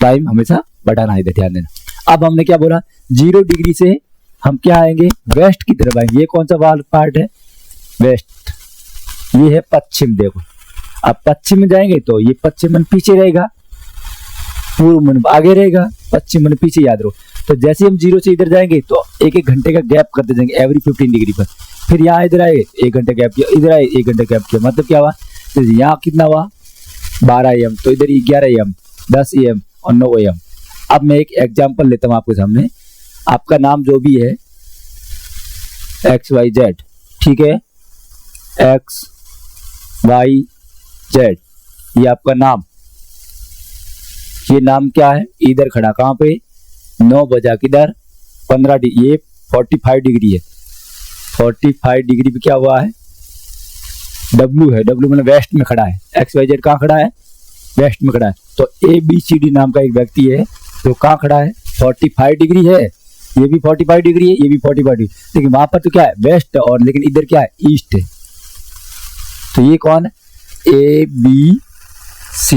टाइम हमेशा बढ़ाना है, इधर ध्यान देना। अब हमने क्या बोला, 0 डिग्री से हम क्या आएंगे, वेस्ट की तरफ आएंगे। ये कौन सा वाला पार्ट है, वेस्ट, ये है पश्चिम। देखो अब पश्चिम में जाएंगे तो ये पश्चिम मन पीछे रहेगा, पूर्व मन आगे रहेगा, पश्चिम मन पीछे, याद रहो। तो जैसे हम 0 से इधर जाएंगे तो 1-1 घंटे का गैप करते जाएंगे एवरी 15 डिग्री पर। फिर यहाँ इधर आए 1 घंटा गैप किया, इधर आए 1 घंटा गैप किया, मतलब क्या हुआ, तो यहाँ कितना हुआ 12 AM, तो इधर 11 AM, 10 AM और 9 AM। अब मैं एक एग्जाम्पल लेता हूँ आपके सामने। आपका नाम जो भी है XYZ, ठीक है, XYZ, ये आपका नाम, ये नाम क्या है, इधर खड़ा कहाँ पे, 9 बजा किधर 15 डिग्री, ये 45 डिग्री है, 45 डिग्री पे क्या हुआ है, W है, W मतलब वेस्ट में खड़ा है। XYZ कहाँ खड़ा है, वेस्ट में खड़ा है। तो ABCD नाम का एक व्यक्ति है तो कहाँ खड़ा है, 45 डिग्री है, ये भी 45 डिग्री है, ये भी 45 डिग्री, लेकिन वहां पर तो क्या है वेस्ट है, और लेकिन इधर क्या है ईस्ट है। तो ये कौन है, ABC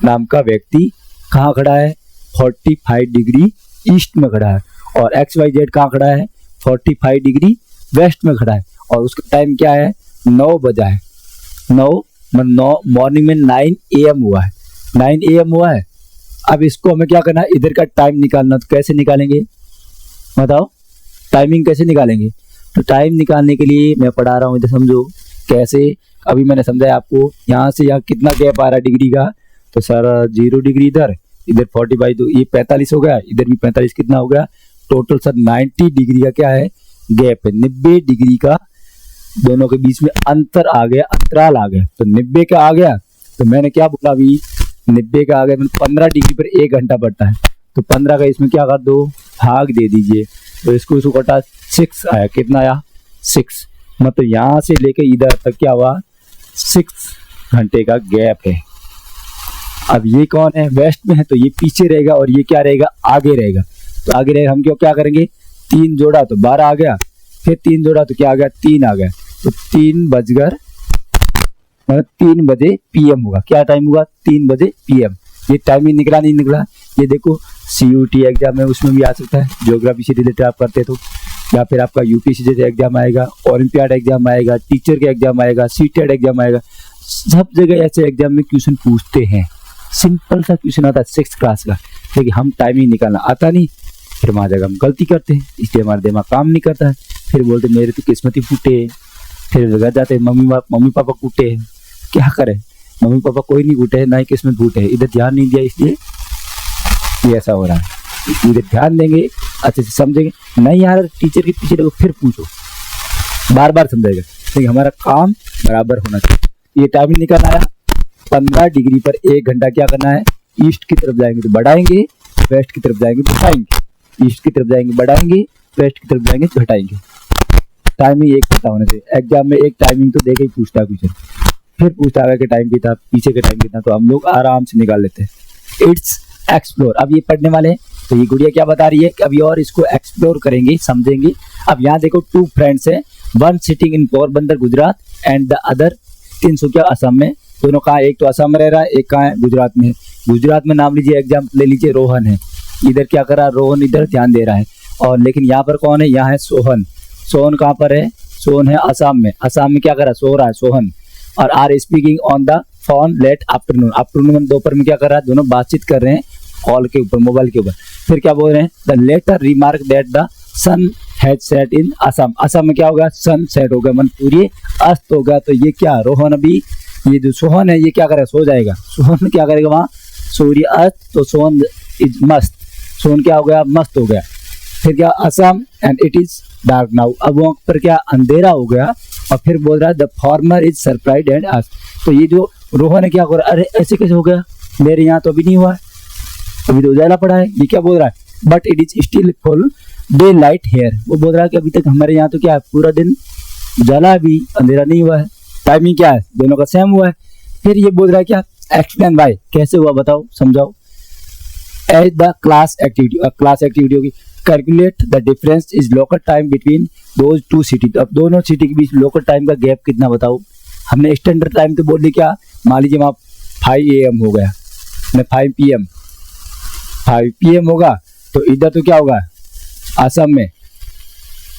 नाम का व्यक्ति कहाँ खड़ा है, 45 डिग्री ईस्ट में खड़ा है, और XYZ कहाँ खड़ा है, 45 डिग्री वेस्ट में खड़ा है, और उसका टाइम क्या है, 9 बजा है, 9 मॉर्निंग में 9 AM हुआ है, 9 AM हुआ है। अब इसको हमें क्या करना है, इधर का टाइम निकालना। तो कैसे निकालेंगे बताओ, टाइमिंग कैसे निकालेंगे। तो टाइम निकालने के लिए मैं पढ़ा रहा हूँ, इधर समझो कैसे। अभी मैंने समझाया आपको, यहाँ से यहाँ कितना गैप आ रहा है डिग्री का, तो सारा 0 डिग्री इधर 45, तो ये 45 हो गया, इधर भी 45, कितना हो गया टोटल सर 90 डिग्री का क्या है गैप है, 90 डिग्री का दोनों के बीच में अंतर आ गया, अंतराल आ गया। तो 90 का आ गया, तो मैंने क्या बोला अभी, 90 का आ गया, 15 डिग्री पर 1 घंटा बढ़ता है, तो 15 का इसमें क्या कर दो, भाग दे दीजिए, तो इसको कटा 6 आया, कितना आया 6, मतलब यहाँ से लेके इधर तक क्या हुआ 6 घंटे का गैप है। अब ये कौन है, वेस्ट में है, तो ये पीछे रहेगा, और ये क्या रहेगा, आगे रहेगा। तो आगे रहेगा, हम क्या करेंगे, 3 जोड़ा तो 12 आ गया, फिर 3 जोड़ा तो क्या आ गया, 3 आ गया, तो 3 बजकर 3 बजे PM होगा, क्या टाइम होगा, 3 बजे PM। ये टाइम ही निकला नहीं निकला, ये देखो CUT एग्जाम है, उसमें भी आ सकता है, ज्योग्राफी से रिलेटेड आप करते तो, या फिर आपका UPSC जैसे एग्जाम आएगा, ओलंपियाड एग्जाम आएगा, टीचर के एग्जाम आएगा, CTET एग्जाम आएगा, सब जगह ऐसे एग्जाम में क्वेश्चन पूछते हैं। सिंपल सा क्वेश्चन आता है 6th क्लास का, लेकिन हम टाइमिंग निकालना आता नहीं, फिर वहाँ जगह हम गलती करते हैं, इसलिए हमारा दिमाग काम नहीं करता है। फिर बोलते मेरे तो किस्मत ही फूटे, फिर घर जाते मम्मी पापा कूटे, क्या करें, मम्मी पापा कोई नहीं कूटे है, ना ही किस्मत फूटे है, इधर ध्यान नहीं दिया, इसलिए ये ऐसा हो रहा है। इधर ध्यान देंगे, अच्छे से समझेंगे, नहीं यार टीचर के पीछे देखो, फिर पूछो, बार बार समझाएगा, लेकिन हमारा काम बराबर होना चाहिए। ये टाइमिंग निकल आया, 15 डिग्री पर 1 घंटा क्या करना है, ईस्ट की तरफ जाएंगे तो बढ़ाएंगे, वेस्ट की तरफ जाएंगे तो घटाएंगे, ईस्ट की तरफ जाएंगे बढ़ाएंगे, वेस्ट की तरफ जाएंगे तो घटाएंगे। टाइमिंग एक पता होना चाहिए, एग्जाम में एक टाइमिंग तो देके ही पूछता है क्वेश्चन, फिर पूछता है कि टाइम कितना, पीछे का टाइम कितना, तो हम लोग आराम से निकाल लेते हैं। इट्स एक्सप्लोर, अब ये पढ़ने वाले हैं, तो ये गुड़िया क्या बता रही है कि अभी और इसको एक्सप्लोर करेंगे, समझेंगे। अब यहाँ देखो 2 फ्रेंड्स हैं, one sitting in Porbandar Gujarat and the other 300 क्या असम में, दोनों कहाँ, एक तो असम में रह रहा है, एक कहाँ है गुजरात में। गुजरात में नाम लीजिए, एग्जाम ले लीजिए, रोहन है, इधर क्या कर रहा है, रोहन इधर ध्यान दे रहा है, और लेकिन यहाँ पर कौन है, यहाँ है सोहन। सोहन कहाँ पर है, सोहन है असम में, असम में क्या कर रहा है, सो रहा है सोहन, और are speaking on the phone late afternoon, afternoon दोपहर में क्या कर रहा है, दोनों बातचीत कर रहे हैं कॉल के ऊपर, मोबाइल के ऊपर। फिर क्या बोल रहे हैं, the latter remark that the sun has set in Assam, Assam में क्या होगा, सन सेट हो गया, मन पूरी अस्त हो गया। तो ये क्या, रोहन अभी, ये जो सोहन है ये क्या करेगा, सो जाएगा, सोहन क्या करेगा वहाँ, सूर्य अस्त, तो सोहन इज मस्त, सोहन क्या हो गया, मस्त हो गया। फिर क्या, Assam and it is dark now, अब वहाँ पर क्या अंधेरा हो गया, और फिर बोल रहा है the former is surprised and अस्त, तो ये जो रोहन है क्या कर रहा है, अरे ऐसे कैसे हो गया, मेरे यहाँ तो अभी नहीं हुआ है, अभी तो उजाला पड़ा है, ये क्या बोल रहा है, but it is still full daylight here, वो बोल रहा है कि अभी तक हमारे यहाँ तो क्या है, पूरा दिन उजाला, अभी अंधेरा नहीं हुआ है। टाइमिंग क्या है, दोनों का सेम हुआ है। फिर ये बोल रहा है क्या, एक्सप्लेन वाई, कैसे हुआ बताओ, समझाओ। As the class activity, class activity होगी, calculate the difference is local time between those 2 city, अब दोनों सिटी के बीच लोकल टाइम का गैप कितना बताओ। हमने स्टैंडर्ड टाइम तो बोल दी क्या, मान लीजिए वहाँ 5 AM हो गया, मैं 5 PM, 5 PM होगा तो इधर तो क्या होगा, असम में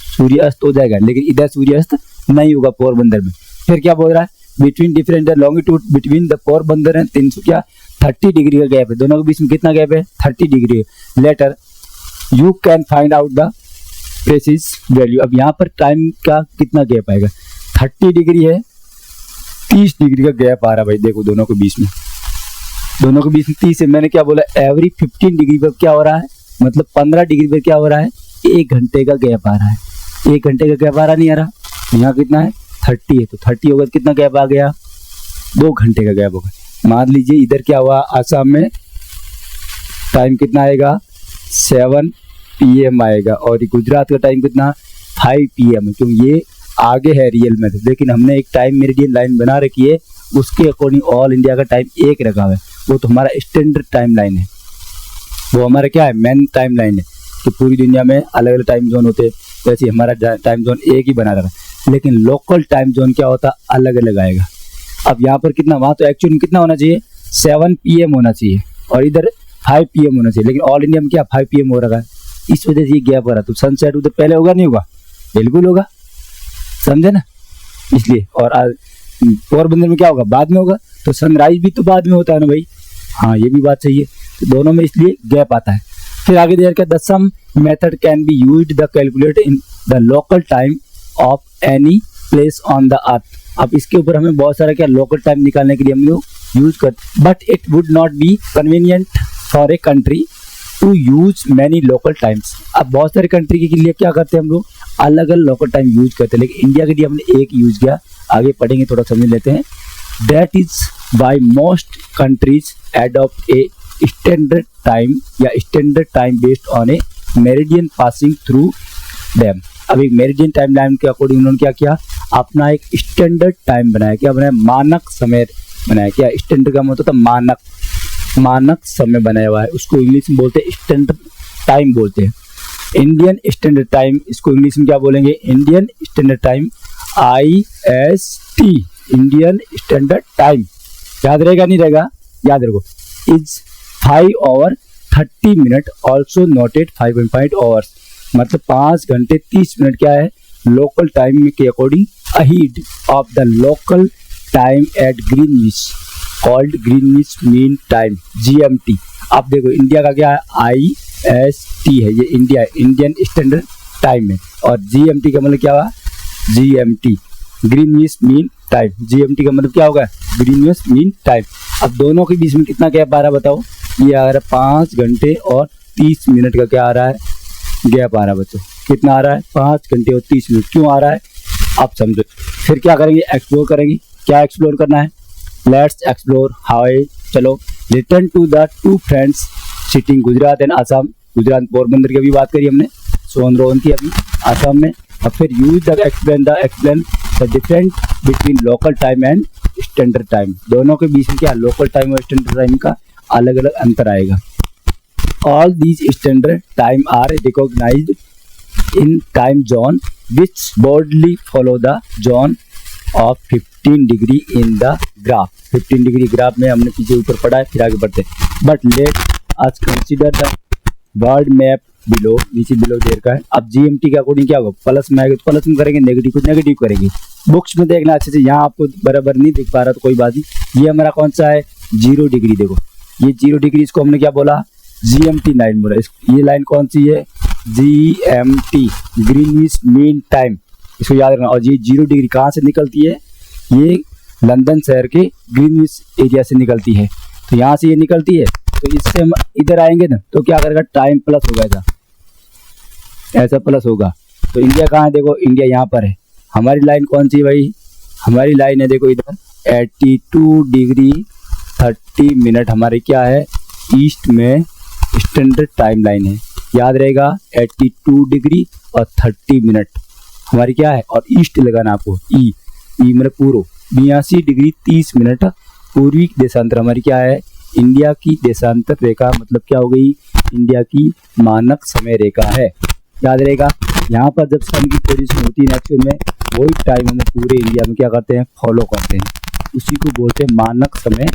सूर्यास्त हो जाएगा, लेकिन इधर सूर्यास्त नहीं होगा पोरबंदर में। फिर क्या बोल रहा है, between different longitude between the Porbandar and 300 क्या 30 डिग्री का गैप है, दोनों के बीच में कितना गैप है, 30 degree. Later you can find out the precise value. अब यहाँ पर टाइम का कितना गैप आएगा, 30 डिग्री है, 30 डिग्री का गैप आ रहा है भाई, देखो दोनों के बीच में, दोनों के बीच में 30 है। मैंने क्या बोला, एवरी 15 डिग्री पर क्या हो रहा है, मतलब 15 डिग्री पर क्या हो रहा है, 1 घंटे का गैप आ रहा है। 1 घंटे का गैप आ रहा नहीं आ रहा, यहाँ कितना है 30 है, तो 30 होगा तो कितना गैप आ गया, 2 घंटे का गैप होगा। मान लीजिए इधर क्या हुआ, आसाम में टाइम कितना आएगा, 7 PM आएगा, और गुजरात का टाइम कितना 5 PM है, क्योंकि ये आगे है रियल में, लेकिन हमने एक टाइम मेरिडियन लाइन बना रखी है, उसके अकॉर्डिंग ऑल इंडिया का टाइम एक रखा हुआ है, वो तो हमारा स्टैंडर्ड टाइम लाइन है, वो हमारा क्या है, मेन टाइम लाइन है कि पूरी दुनिया में अलग अलग टाइम जोन होते हैं, वैसे हमारा टाइम जोन एक ही बना रखा है, लेकिन लोकल टाइम जोन क्या होता है, अलग अलग आएगा। अब यहाँ पर कितना, वहाँ तो एक्चुअली कितना होना चाहिए, 7 PM होना चाहिए, और इधर 5 PM होना चाहिए, लेकिन ऑल इंडिया में क्या 5 PM हो रखा है, इस वजह से ये गैप हो रहा है। तो सनसेट उधर पहले होगा नहीं होगा, बिल्कुल होगा, समझे ना, इसलिए। और पोरबंदर में क्या होगा, बाद में होगा, तो सनराइज भी तो बाद में होता है ना भाई, हाँ ये भी बात सही है, तो दोनों में इसलिए गैप आता है। फिर आगे देर क्या, the some method can be used the calculate in the local time of any place on the earth. अब इसके ऊपर हमें बहुत सारा क्या लोकल टाइम निकालने के लिए हम लोग यूज करते, but it would not be convenient for a country to use many local times. अब बहुत सारे कंट्री के लिए क्या करते हैं हम लोग, अलग अलग लोकल टाइम यूज करते हैं, लेकिन इंडिया के लिए हमने एक यूज किया, आगे पढ़ेंगे थोड़ा समझ लेते हैं। That is by most countries adopt a standard time या standard time based on a meridian passing through them. अब एक मेरिडियन टाइम लाइन के अकॉर्डिंग उन्होंने क्या किया, अपना एक स्टैंडर्ड टाइम बनाया, क्या बनाया, मानक समय बनाया। क्या स्टैंडर्ड का मतलब था मानक, मानक समय बनाया हुआ है, उसको इंग्लिश में बोलते हैं स्टैंडर्ड टाइम बोलते हैं। इंडियन स्टैंडर्ड टाइम, इसको इंग्लिश में क्या बोलेंगे, Indian standard time, IST, Indian standard time. याद रहेगा नहीं रहेगा, याद रखो, is 5 hours 30 minutes also noted 5.5 hours, मतलब 5 घंटे 30 मिनट क्या है, लोकल टाइम के according ahead of the local time at Greenwich called Greenwich mean time, GMT। अब देखो इंडिया का क्या है, IST है, ये इंडिया है, इंडियन स्टैंडर्ड टाइम है, और GMT का मतलब क्या हुआ, GMT Greenwich mean time, GMT का मतलब क्या होगा, ग्रीनविच मीन टाइम। अब दोनों के बीच में कितना गैप आ रहा है बताओ, ये आ रहा है 5 घंटे और 30 मिनट का क्या आ रहा है, गैप आ रहा है बच्चों, कितना आ रहा है, 5 घंटे और 30 मिनट। क्यों आ रहा है आप समझो। फिर क्या करेंगे, एक्सप्लोर करेंगे। क्या एक्सप्लोर करना है, लेट्स एक्सप्लोर हाउ। चलो, return to the 2 friends sitting Gujarat and Assam. Gujarat Porbandar की अभी बात करी हमने, सोनरोन की अभी आसाम में। अब फिर use the explain the different between local time and standard time. दोनों के बीच में क्या लोकल टाइम और स्टैंडर्ड टाइम का अलग अलग अंतर आएगा। All these standard time are recognized in time zone which broadly follow the zone of 15 degree in the graph। 15 degree graph में हमने पीछे ऊपर पढ़ा है, फिर आगे बढ़ते हैं। But let us consider the world map below, नीचे बिलो देर का है। अब GMT के अकॉर्डिंग क्या होगा, प्लस में आएगा तो प्लस में करेंगे, नेगेटिव को नेगेटिव करेंगे। बुक्स में देखना अच्छे से, यहाँ आपको बराबर नहीं दिख पा रहा तो कोई बात नहीं। ये हमारा कौन सा है, 0 डिग्री। देखो ये 0 डिग्री, इसको हमने क्या बोला, GMT लाइन बोला। ये लाइन कौन सी है, GMT ग्रीनविच मीन टाइम, इसको याद रखना। और ये 0 डिग्री कहाँ से निकलती है, ये लंदन शहर के ग्रीनविच एरिया से निकलती है। तो यहाँ से ये निकलती है, तो इससे हम इधर आएंगे ना तो क्या करेगा, टाइम प्लस होगा, ऐसा प्लस होगा। तो इंडिया कहाँ है, देखो इंडिया यहाँ पर है। हमारी लाइन कौन सी है भाई, हमारी लाइन है देखो इधर 82 डिग्री 30 मिनट हमारी क्या है, ईस्ट में स्टैंडर्ड टाइम लाइन है। याद रहेगा 82 डिग्री और 30 मिनट हमारी क्या है, और ईस्ट लगाना आपको, ई मतलब पूर्व। 82 डिग्री 30 मिनट पूर्वी देशांतर हमारी क्या है, इंडिया की देशांतर रेखा, मतलब क्या हो गई, इंडिया की मानक समय रेखा है। याद रहेगा, यहाँ पर जब सन की पोजीशन होती है एक्चुअल में, वही टाइम हम पूरे इंडिया में क्या करते हैं, फॉलो करते हैं, उसी को बोलते हैं मानक समय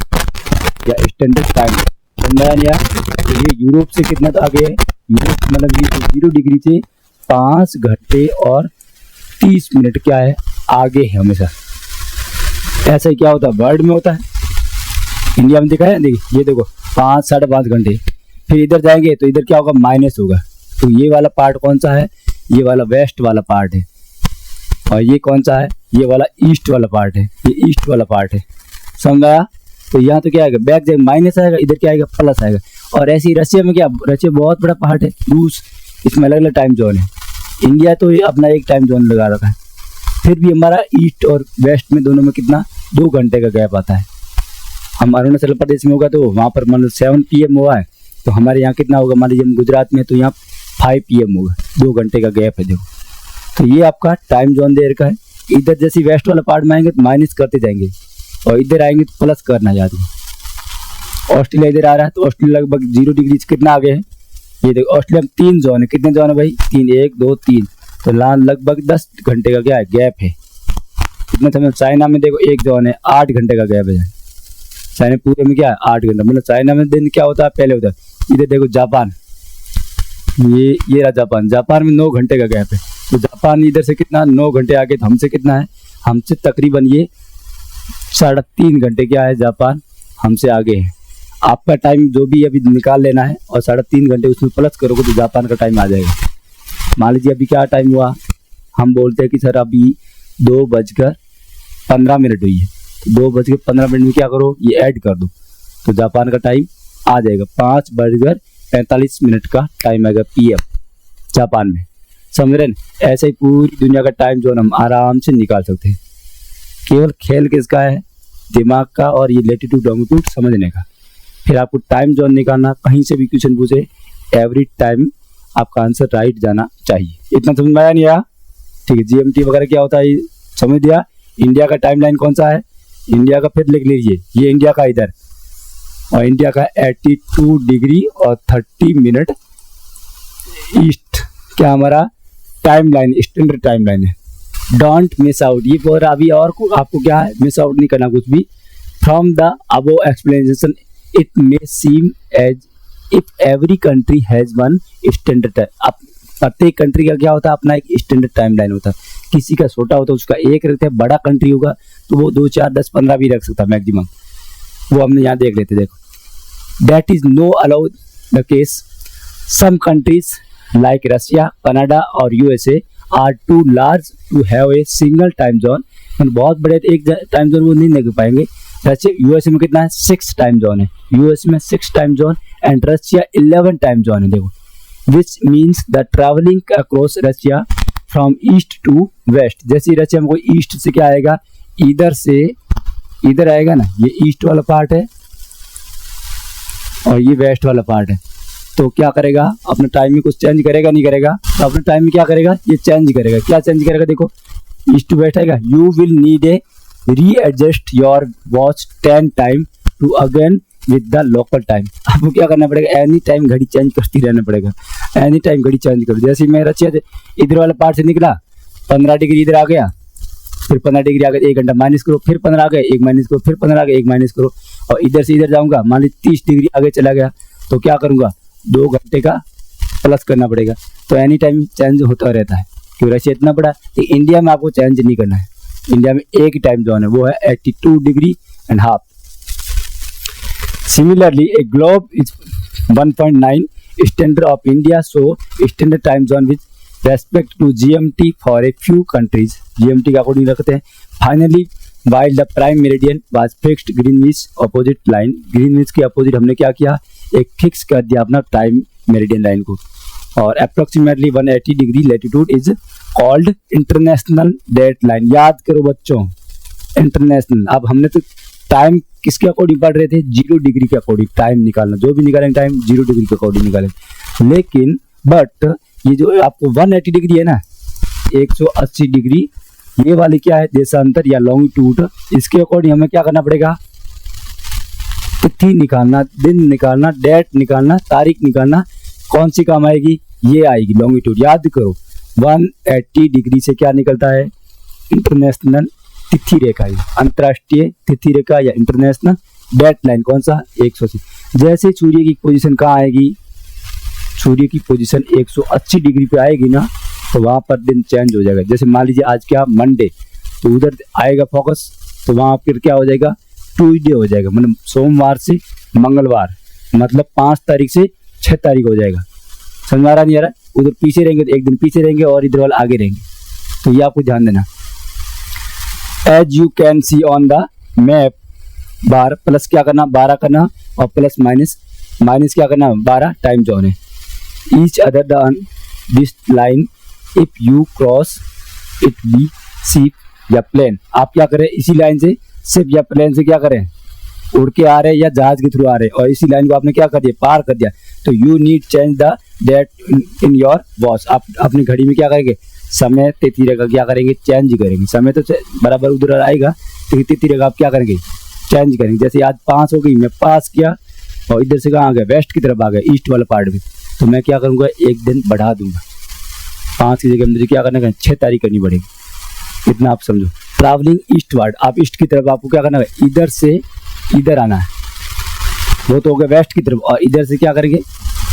या स्टैंडर्ड टाइम। समझाया। तो ये यूरोप से कितना तो आगे है, यूरोप मतलब ये 0 डिग्री से 5 घंटे और 30 मिनट क्या है आगे है हमेशा। ऐसा ही क्या होता है वर्ल्ड में होता है, इंडिया में देखा है, देखिए ये देखो 5 साढ़े 5 घंटे। फिर इधर जाएंगे तो इधर क्या होगा माइनस होगा। तो ये वाला पार्ट कौन सा है, ये वाला वेस्ट वाला पार्ट है, और ये कौन सा है, ये वाला ईस्ट वाला पार्ट है, ये ईस्ट वाला पार्ट है। समझ आया। तो यहाँ तो क्या आएगा बैक जाएगा माइनस आएगा, इधर क्या आएगा प्लस आएगा। और ऐसे ही रशिया में क्या, रशिया बहुत बड़ा पार्ट है, रूस, इसमें अलग अलग टाइम जोन है। इंडिया तो अपना एक टाइम जोन लगा रखा है, फिर भी हमारा ईस्ट और वेस्ट में दोनों में कितना 2 घंटे का गैप आता है। हम अरुणाचल प्रदेश में होगा तो वहाँ पर मान लो 7 PM हुआ है, तो हमारे यहाँ कितना होगा, मान लीजिए हम गुजरात में तो यहाँ 5 PM होगा, 2 घंटे का गैप है देखो। तो ये आपका टाइम जोन दे रखा है। इधर जैसे वेस्ट वाला पार्ट में आएंगे तो माइनस करते जाएंगे, और इधर आएंगे तो प्लस करना याद है। ऑस्ट्रेलिया इधर आ रहा है तो ऑस्ट्रेलिया लगभग 0 डिग्री से कितना आगे है, ये देखो ऑस्ट्रेलिया में 3 जोन है, कितने जोन है भाई 3, 1 2 3, तो लगभग 10 घंटे का क्या है गैप है। कितना समय, चाइना में देखो 1 जोन है, 8 घंटे का गैप है। चाइना पूरे में क्या है 8 घंटा, मतलब चाइना में दिन क्या होता है पहले होता है। इधर देखो जापान, ये रहा जापान, जापान में 9 घंटे का गैप है। तो जापान इधर से कितना 9 घंटे आगे, तो हमसे कितना है, हमसे तकरीबन ये 3.5 घंटे क्या है, जापान हमसे आगे है। आपका टाइम जो भी अभी निकाल लेना है और 3.5 घंटे उसमें प्लस करोगे तो जापान का टाइम आ जाएगा। मान लीजिए अभी क्या टाइम हुआ, हम बोलते हैं कि सर अभी 2:15 हुई है, तो 2:15 में क्या करो ये ऐड कर दो, तो जापान का टाइम आ जाएगा 5:45 का टाइम आएगा PM जापान में। समझ रहे हैं। ऐसे ही पूरी दुनिया का टाइम जोन हम आराम से निकाल सकते हैं। केवल खेल किसका है, दिमाग का और ये लेटीट्यूड लॉन्गिट्यूड समझने का। फिर आपको टाइम जोन निकालना, कहीं से भी क्वेश्चन पूछे एवरी टाइम आपका आंसर राइट जाना चाहिए। इतना समझ में आया नहीं आया, ठीक है। GMT वगैरह क्या होता है समझ दिया। इंडिया का टाइमलाइन कौन सा है, इंडिया का फिर लिख लीजिए, ये इंडिया का इधर, और इंडिया का 82 डिग्री और 30 मिनट ईस्ट क्या हमारा टाइमलाइन, स्टैंडर्ड टाइमलाइन है। डोंट मिस आउट, ये पूरा अभी और आपको क्या है मिस आउट नहीं करना कुछ भी। From the above explanation it may seem as if every country has one standard time. अब प्रत्येक कंट्री का क्या होता है अपना एक स्टैंडर्ड टाइमलाइन होता है। किसी का छोटा होता है उसका एक रखते हैं, बड़ा कंट्री होगा तो वो 2 4 10 15 भी रख सकता है मैक्सिमम, वो हमने यहाँ देख लेते। देखो that is no allow the case some countries like Russia, Canada और USA are too large to have a single time zone. बहुत बड़े एक टाइम जोन वो नहीं ले पाएंगे। रशिया USA में कितना है 6 टाइम जोन है, US में 6 time zone and Russia 11 time zone है। देखो which means the travelling across Russia from east to west. जैसे रशिया में कोई ईस्ट से क्या आएगा, इधर से इधर आएगा ना, ये ईस्ट वाला पार्ट है और ये वेस्ट वाला पार्ट है, तो क्या करेगा अपने टाइम में कुछ चेंज करेगा नहीं करेगा, तो अपने टाइम में क्या करेगा ये चेंज करेगा। क्या चेंज करेगा, देखो ईस्ट टू वेस्ट आएगा, you will need a readjust your watch 10 time to again with the local time. आपको क्या करना पड़ेगा, एनी टाइम घड़ी चेंज करती रहना पड़ेगा, एनी टाइम घड़ी चेंज करो। जैसे मैं रशिया से इधर वाले पार्ट से निकला 15 डिग्री इधर आ गया, फिर 15 डिग्री आ गया 1 घंटा माइनस करो, फिर 15 आ गए 1 माइनस करो, फिर 15 आ गए 1 माइनस करो, और इधर से इधर जाऊंगा मान लीजिए 30 डिग्री आगे चला गया तो क्या करूंगा 2 घंटे का प्लस करना पड़ेगा। तो एनी टाइम चेंज होता रहता है क्योंकि रशिया इतना बड़ा। तो इंडिया में आपको चेंज नहीं करना है, इंडिया में एक ही टाइम जोन है, वो है 82 degree and half. Similarly a globe is 1.9 standard of India, so standard time zone with respect to GMT for a few countries. GMT का अकॉर्डिंग रखते हैं। Finally while the prime meridian was fixed Greenwich opposite line, Greenwich के अपोजिट हमने क्या किया एक फिक्स कर दिया अपना टाइम मेरिडियन लाइन को, और approximately 180 degree latitude is called international date line. याद करो बच्चों इंटरनेशनल। अब हमने तो टाइम किसके अकॉर्डिंग पढ़ रहे थे, 0 डिग्री के अकॉर्डिंग टाइम निकालना, जो भी निकालेंगे टाइम 0 डिग्री के अकॉर्डिंग निकालेंगे। लेकिन बट ये जो आपको 180 डिग्री है ना, 180 डिग्री ये वाली क्या है देशांतर या लॉन्गिट्यूड, इसके अकॉर्डिंग हमें क्या करना पड़ेगा, तिथि निकालना, दिन निकालना, डेट निकालना, तारीख निकालना। कौन सी काम आएगी, ये आएगी लॉन्गिट्यूड। याद करो 180 डिग्री से क्या निकलता है, इंटरनेशनल तिथि रेखा, अंतर्राष्ट्रीय तिथि रेखा या इंटरनेशनल डेट लाइन कौन सा 180। जैसे सूर्य की पोजीशन कहाँ आएगी, सूर्य की पोजीशन 180 डिग्री पे आएगी ना, तो वहाँ पर दिन चेंज हो जाएगा। जैसे मान लीजिए आज क्या मंडे, तो उधर आएगा फोकस, तो वहाँ फिर क्या हो जाएगा, ट्यूसडे हो जाएगा, मतलब सोमवार से मंगलवार, मतलब 5 तारीख से 6 तारीख हो जाएगा। समझ आ रहा नहीं आ रहा? उधर पीछे रहेंगे तो एक दिन पीछे रहेंगे और इधर वाला आगे रहेंगे, तो ये आपको ध्यान देना। As you can see on the map, बार प्लस क्या करना 12 करना, और प्लस माइनस माइनस क्या करना 12 टाइम जोन है। Each other the this line if you cross it be ship या प्लेन। आप क्या करें, इसी लाइन से शिप या प्लेन से क्या करें, उड़ के आ रहे हैं या जहाज के थ्रू आ रहे हैं, और इसी लाइन को आपने क्या कर दिया, पार कर दिया, तो you need change the date in your watch. आप अपनी घड़ी में क्या करेंगे, समय तिथि रेखा क्या करेंगे, चेंज करेंगे। समय तो बराबर उधर आएगा, तो तिथि रेखा आप क्या करेंगे, चेंज करेंगे। जैसे आज 5 हो गई, मैं पास किया और इधर से कहाँ आ गया, वेस्ट की तरफ आ गया, ईस्ट वाला पार्ट में, तो मैं क्या करूँगा, एक दिन बढ़ा दूंगा। 5 की जगह मुझे क्या करना है, 6 तारीख करनी पड़ेगी। इतना आप समझो। ट्रैवलिंग ईस्ट वर्ड, आप ईस्ट की तरफ आपको क्या करना है, इधर से इधर आना है, वो तो हो गया वेस्ट की तरफ, और इधर से क्या करेंगे,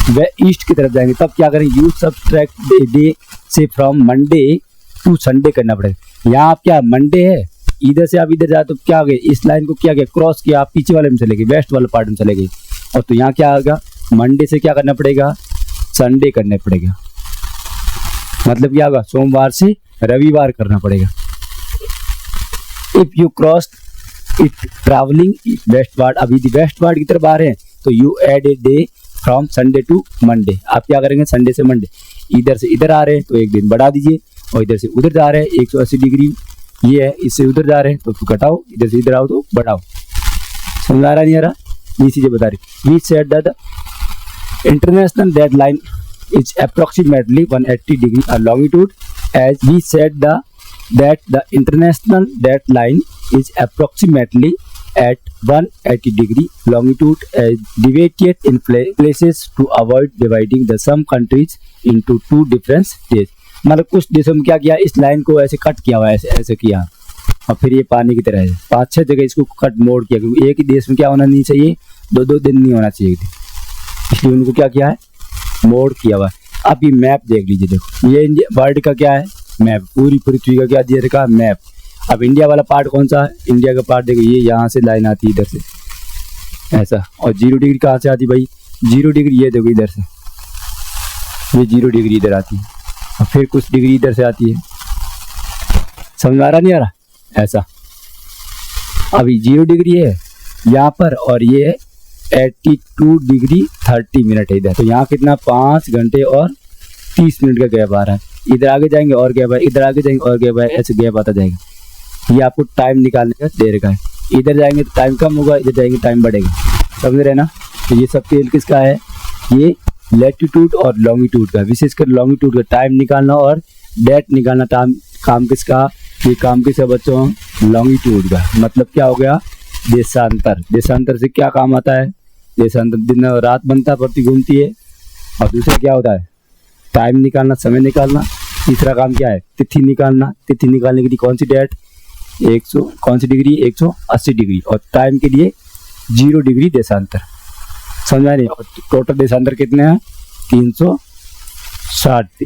वे ईस्ट की तरफ जाएंगे। तब क्या करेंगे, यू सब्सट्रैक्ट डे से फ्रॉम मंडे टू संडे करना पड़ेगा। यहाँ आप क्या मंडे है, इधर से आप इधर जाए तो क्या हो गया, इस लाइन को क्या गया, क्रॉस किया, आप पीछे वाले में चले गए, वेस्ट वाले पार्ट में चले गए, और तो यहाँ क्या आएगा, मंडे से क्या करना पड़ेगा, संडे करना पड़ेगा। मतलब क्या होगा, सोमवार से रविवार करना पड़ेगा। If you cross it travelling westward, अभी वेस्टवर्ड की तरफ आ रहे हैं, तो you add a day from Sunday to Monday. आप क्या करेंगे, संडे से मंडे, इधर से इधर आ रहे हैं तो एक दिन बढ़ा दीजिए, और इधर से उधर जा रहे हैं 180 डिग्री ये है, इससे उधर जा रहे हैं तो घटाओ, इधर से इधर आओ तो बढ़ाओ। समझ आ रहा नहीं आ रहा, ये चीजें बता रही। We said that international deadline is approximately 180 degree longitude, as we said that the international deadline is approximately at 180 degree longitude, deviated in places to avoid dividing the some countries into 2 different states। मतलब कुछ देशों में क्या किया, इस लाइन को ऐसे कट किया हुआ है, ऐसे किया, और फिर ये पानी की तरह है 5-6 जगह इसको कट मोड़ किया, क्योंकि एक ही देश में क्या होना नहीं चाहिए, 2-2 दिन नहीं होना चाहिए, इसलिए उनको क्या किया है, मोड़ किया हुआ। अब ये मैप देख लीजिए, देखो ये इंडिया वर्ल्ड का क्या है, मैप, पूरी पृथ्वी का क्या दिया रखा, मैप। अब इंडिया वाला पार्ट कौन सा है, इंडिया का पार्ट देखो, ये यहाँ से लाइन आती है इधर से ऐसा, और 0 डिग्री कहाँ से आती भाई, 0 डिग्री ये देखो इधर से, ये 0 डिग्री इधर आती है, और फिर कुछ डिग्री इधर से आती है। समझ आ रहा नहीं आ रहा, ऐसा। अभी 0 डिग्री है यहाँ पर, और ये 82 डिग्री 30 मिनट है इधर, तो यहाँ कितना 5 घंटे और 30 मिनट का गैप आ रहा है। इधर आगे जाएंगे और गैप है, इधर आगे जाएंगे और गैप है, ऐसे गैप आता जाएगा। ये आपको टाइम निकालने का दे रखा है, इधर जाएंगे तो टाइम कम होगा, इधर जाएंगे टाइम बढ़ेगा। समझ रहे ना, तो ये सब खेल किसका है, ये लैटिट्यूड और लॉन्गिट्यूड का, विशेषकर लॉन्गिट्यूड का टाइम निकालना और डेट निकालना काम किसका, ये काम किसका बच्चों, लॉन्गिट्यूड का। मतलब क्या हो गया, देशांतर। देशांतर से क्या काम आता है, देशांतर दिन और रात बनता पड़ती घूमती है, और दूसरा क्या होता है, टाइम निकालना, समय निकालना। तीसरा काम क्या है, तिथि निकालना, तिथि निकालने के लिए कौन सी डेट, 100 कौन सी डिग्री, 180 डिग्री, और टाइम के लिए 0 डिग्री देशांतर। समझा नहीं, और टोटल देशांतर कितने हैं, 360।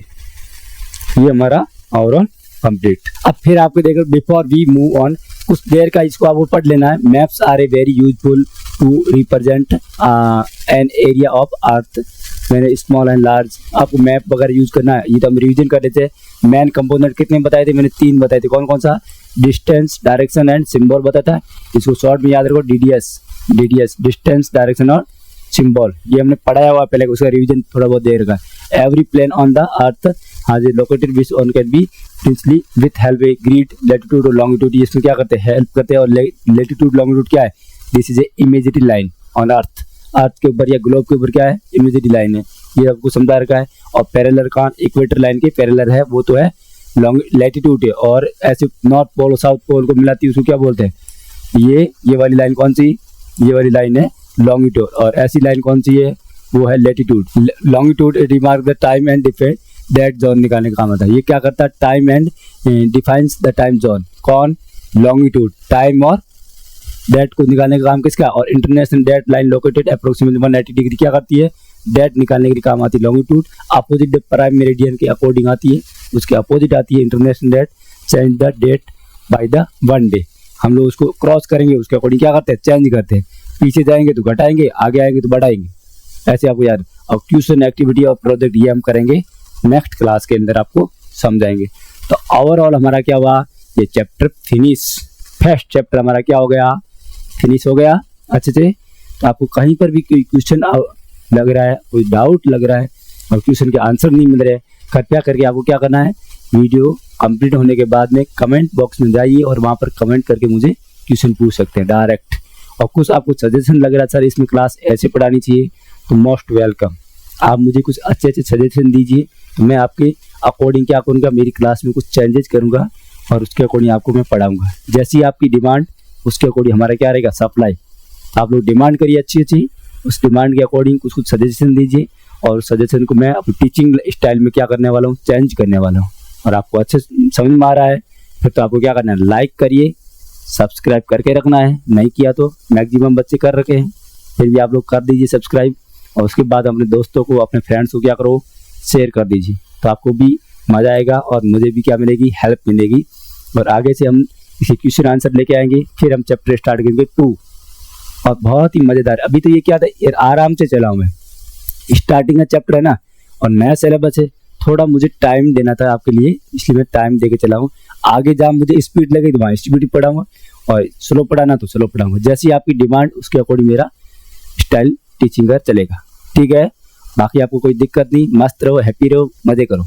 ये हमारा ओवरऑल कंप्लीट। अब फिर आपको देखो, बिफोर वी मूव ऑन, कुछ देर का इसको आपको पढ़ लेना है। Maps are a very useful to represent an area of earth, मैंने स्मॉल एंड लार्ज। आपको मैप वगैरह यूज करना है, ये तो हम रिविजन कर रहे थे। मेन कंपोनेंट कितने बताए थे, मैंने 3 बताए थे, कौन कौन सा, डिस्टेंस, डायरेक्शन एंड सिंबल बताया था। इसको शॉर्ट में याद रखो, DDS डिस्टेंस, डायरेक्शन और सिंबल, ये हमने पढ़ाया हुआ पहले, उसका रिवीजन थोड़ा बहुत दे रखा है। Every plane on the earth has a located which on can be precisely with help a grid latitude और लॉन्गिट्यूड। इसमें क्या करते हैं, हेल्प करते हैं, और लैटिट्यूड लॉन्गिट्यूड क्या है, this is a imaginary line on earth. Earth के ऊपर या ग्लोब के ऊपर क्या है, इमेजिनरी लाइन है, ये आपको समझा रखा है। और पैरेलल का इक्वेटर लाइन के पैरेलल है, वो तो है लैटिट्यूड है। और ऐसे नॉर्थ पोल और साउथ पोल को मिलाती है, उसको क्या बोलते हैं, ये वाली लाइन कौन सी, ये वाली लाइन है लॉन्गिट्यूड, और ऐसी लाइन कौन सी है, वो है latitude. Longitude remark the time and define that zone निकालने का काम आता है। ये क्या करता है, time and defines the time zone. कौन, लॉन्गिट्यूड, टाइम और डेट को निकालने का काम किसका, और international date line located approximately 180 degree क्या करती है, डेट निकालने के लिए काम आती है। लॉन्गिट्यूड अपोजिट प्राइम मेरिडियन के अकॉर्डिंग आती है, उसके अपोजिट आती है international date, change the date by the 1 day. हम लोग उसको क्रॉस करेंगे, उसके अकॉर्डिंग क्या करते हैं, चेंज करते हैं। पीछे जाएंगे तो घटाएंगे, आगे आएंगे तो बढ़ाएंगे, ऐसे आपको याद। और क्वेश्चन, एक्टिविटी और प्रोजेक्ट ये हम करेंगे नेक्स्ट क्लास के अंदर, आपको समझाएंगे। तो ओवरऑल हमारा क्या हुआ, ये चैप्टर फिनिश, फर्स्ट चैप्टर हमारा क्या हो गया, फिनिश हो गया अच्छे से। तो आपको कहीं पर भी कोई क्वेश्चन लग रहा है, कोई डाउट लग रहा है और क्वेश्चन के आंसर नहीं मिल रहे, कृपया करके आपको क्या करना है, वीडियो कंप्लीट होने के बाद में कमेंट बॉक्स में जाइए और वहाँ पर कमेंट करके मुझे क्वेश्चन पूछ सकते हैं डायरेक्ट। और कुछ आपको सजेशन लग रहा है सर इसमें क्लास ऐसे पढ़ानी चाहिए, तो मोस्ट वेलकम, आप मुझे कुछ अच्छे अच्छे सजेशन दीजिए, तो मैं आपके अकॉर्डिंग क्या करूँगा, मेरी क्लास में कुछ चेंजेस करूँगा और उसके अकॉर्डिंग आपको मैं पढ़ाऊँगा। जैसी आपकी डिमांड उसके अकॉर्डिंग हमारा क्या रहेगा, सप्लाई। आप लोग डिमांड करिए अच्छी अच्छी, उस डिमांड के अकॉर्डिंग कुछ कुछ सजेशन दीजिए और सजेशन को मैं अपनी टीचिंग स्टाइल में क्या करने वाला हूँ, चेंज करने वाला हूँ। और आपको अच्छे समझ में आ रहा है फिर तो आपको क्या करना है, लाइक करिए, सब्सक्राइब करके रखना है, नहीं किया तो मैक्सिमम बच्चे कर रखे हैं, फिर भी आप लोग कर दीजिए सब्सक्राइब। और उसके बाद अपने दोस्तों को, अपने फ्रेंड्स को क्या करो, शेयर कर दीजिए, तो आपको भी मज़ा आएगा और मुझे भी क्या मिलेगी, हेल्प मिलेगी। और आगे से हम इसे क्वेश्चन आंसर लेके आएंगे, फिर हम चैप्टर स्टार्ट करेंगे 2 और बहुत ही मज़ेदार। अभी तो ये क्या था, ये आराम से चलाऊँ मैं, स्टार्टिंग का चैप्टर है ना और नया सिलेबस है, थोड़ा मुझे टाइम देना था आपके लिए, इसलिए मैं टाइम दे के चलाऊँ। आगे जहाँ मुझे स्पीड लगे तो वहाँ स्पीड पढ़ाऊँगा और स्लो पढ़ाना तो स्लो पढ़ाऊँगा, जैसी आपकी डिमांड उसके अकॉर्डिंग मेरा स्टाइल टीचिंग का चलेगा, ठीक है। बाकी आपको कोई दिक्कत नहीं, मस्त रहो, हैप्पी रहो, मज़े करो।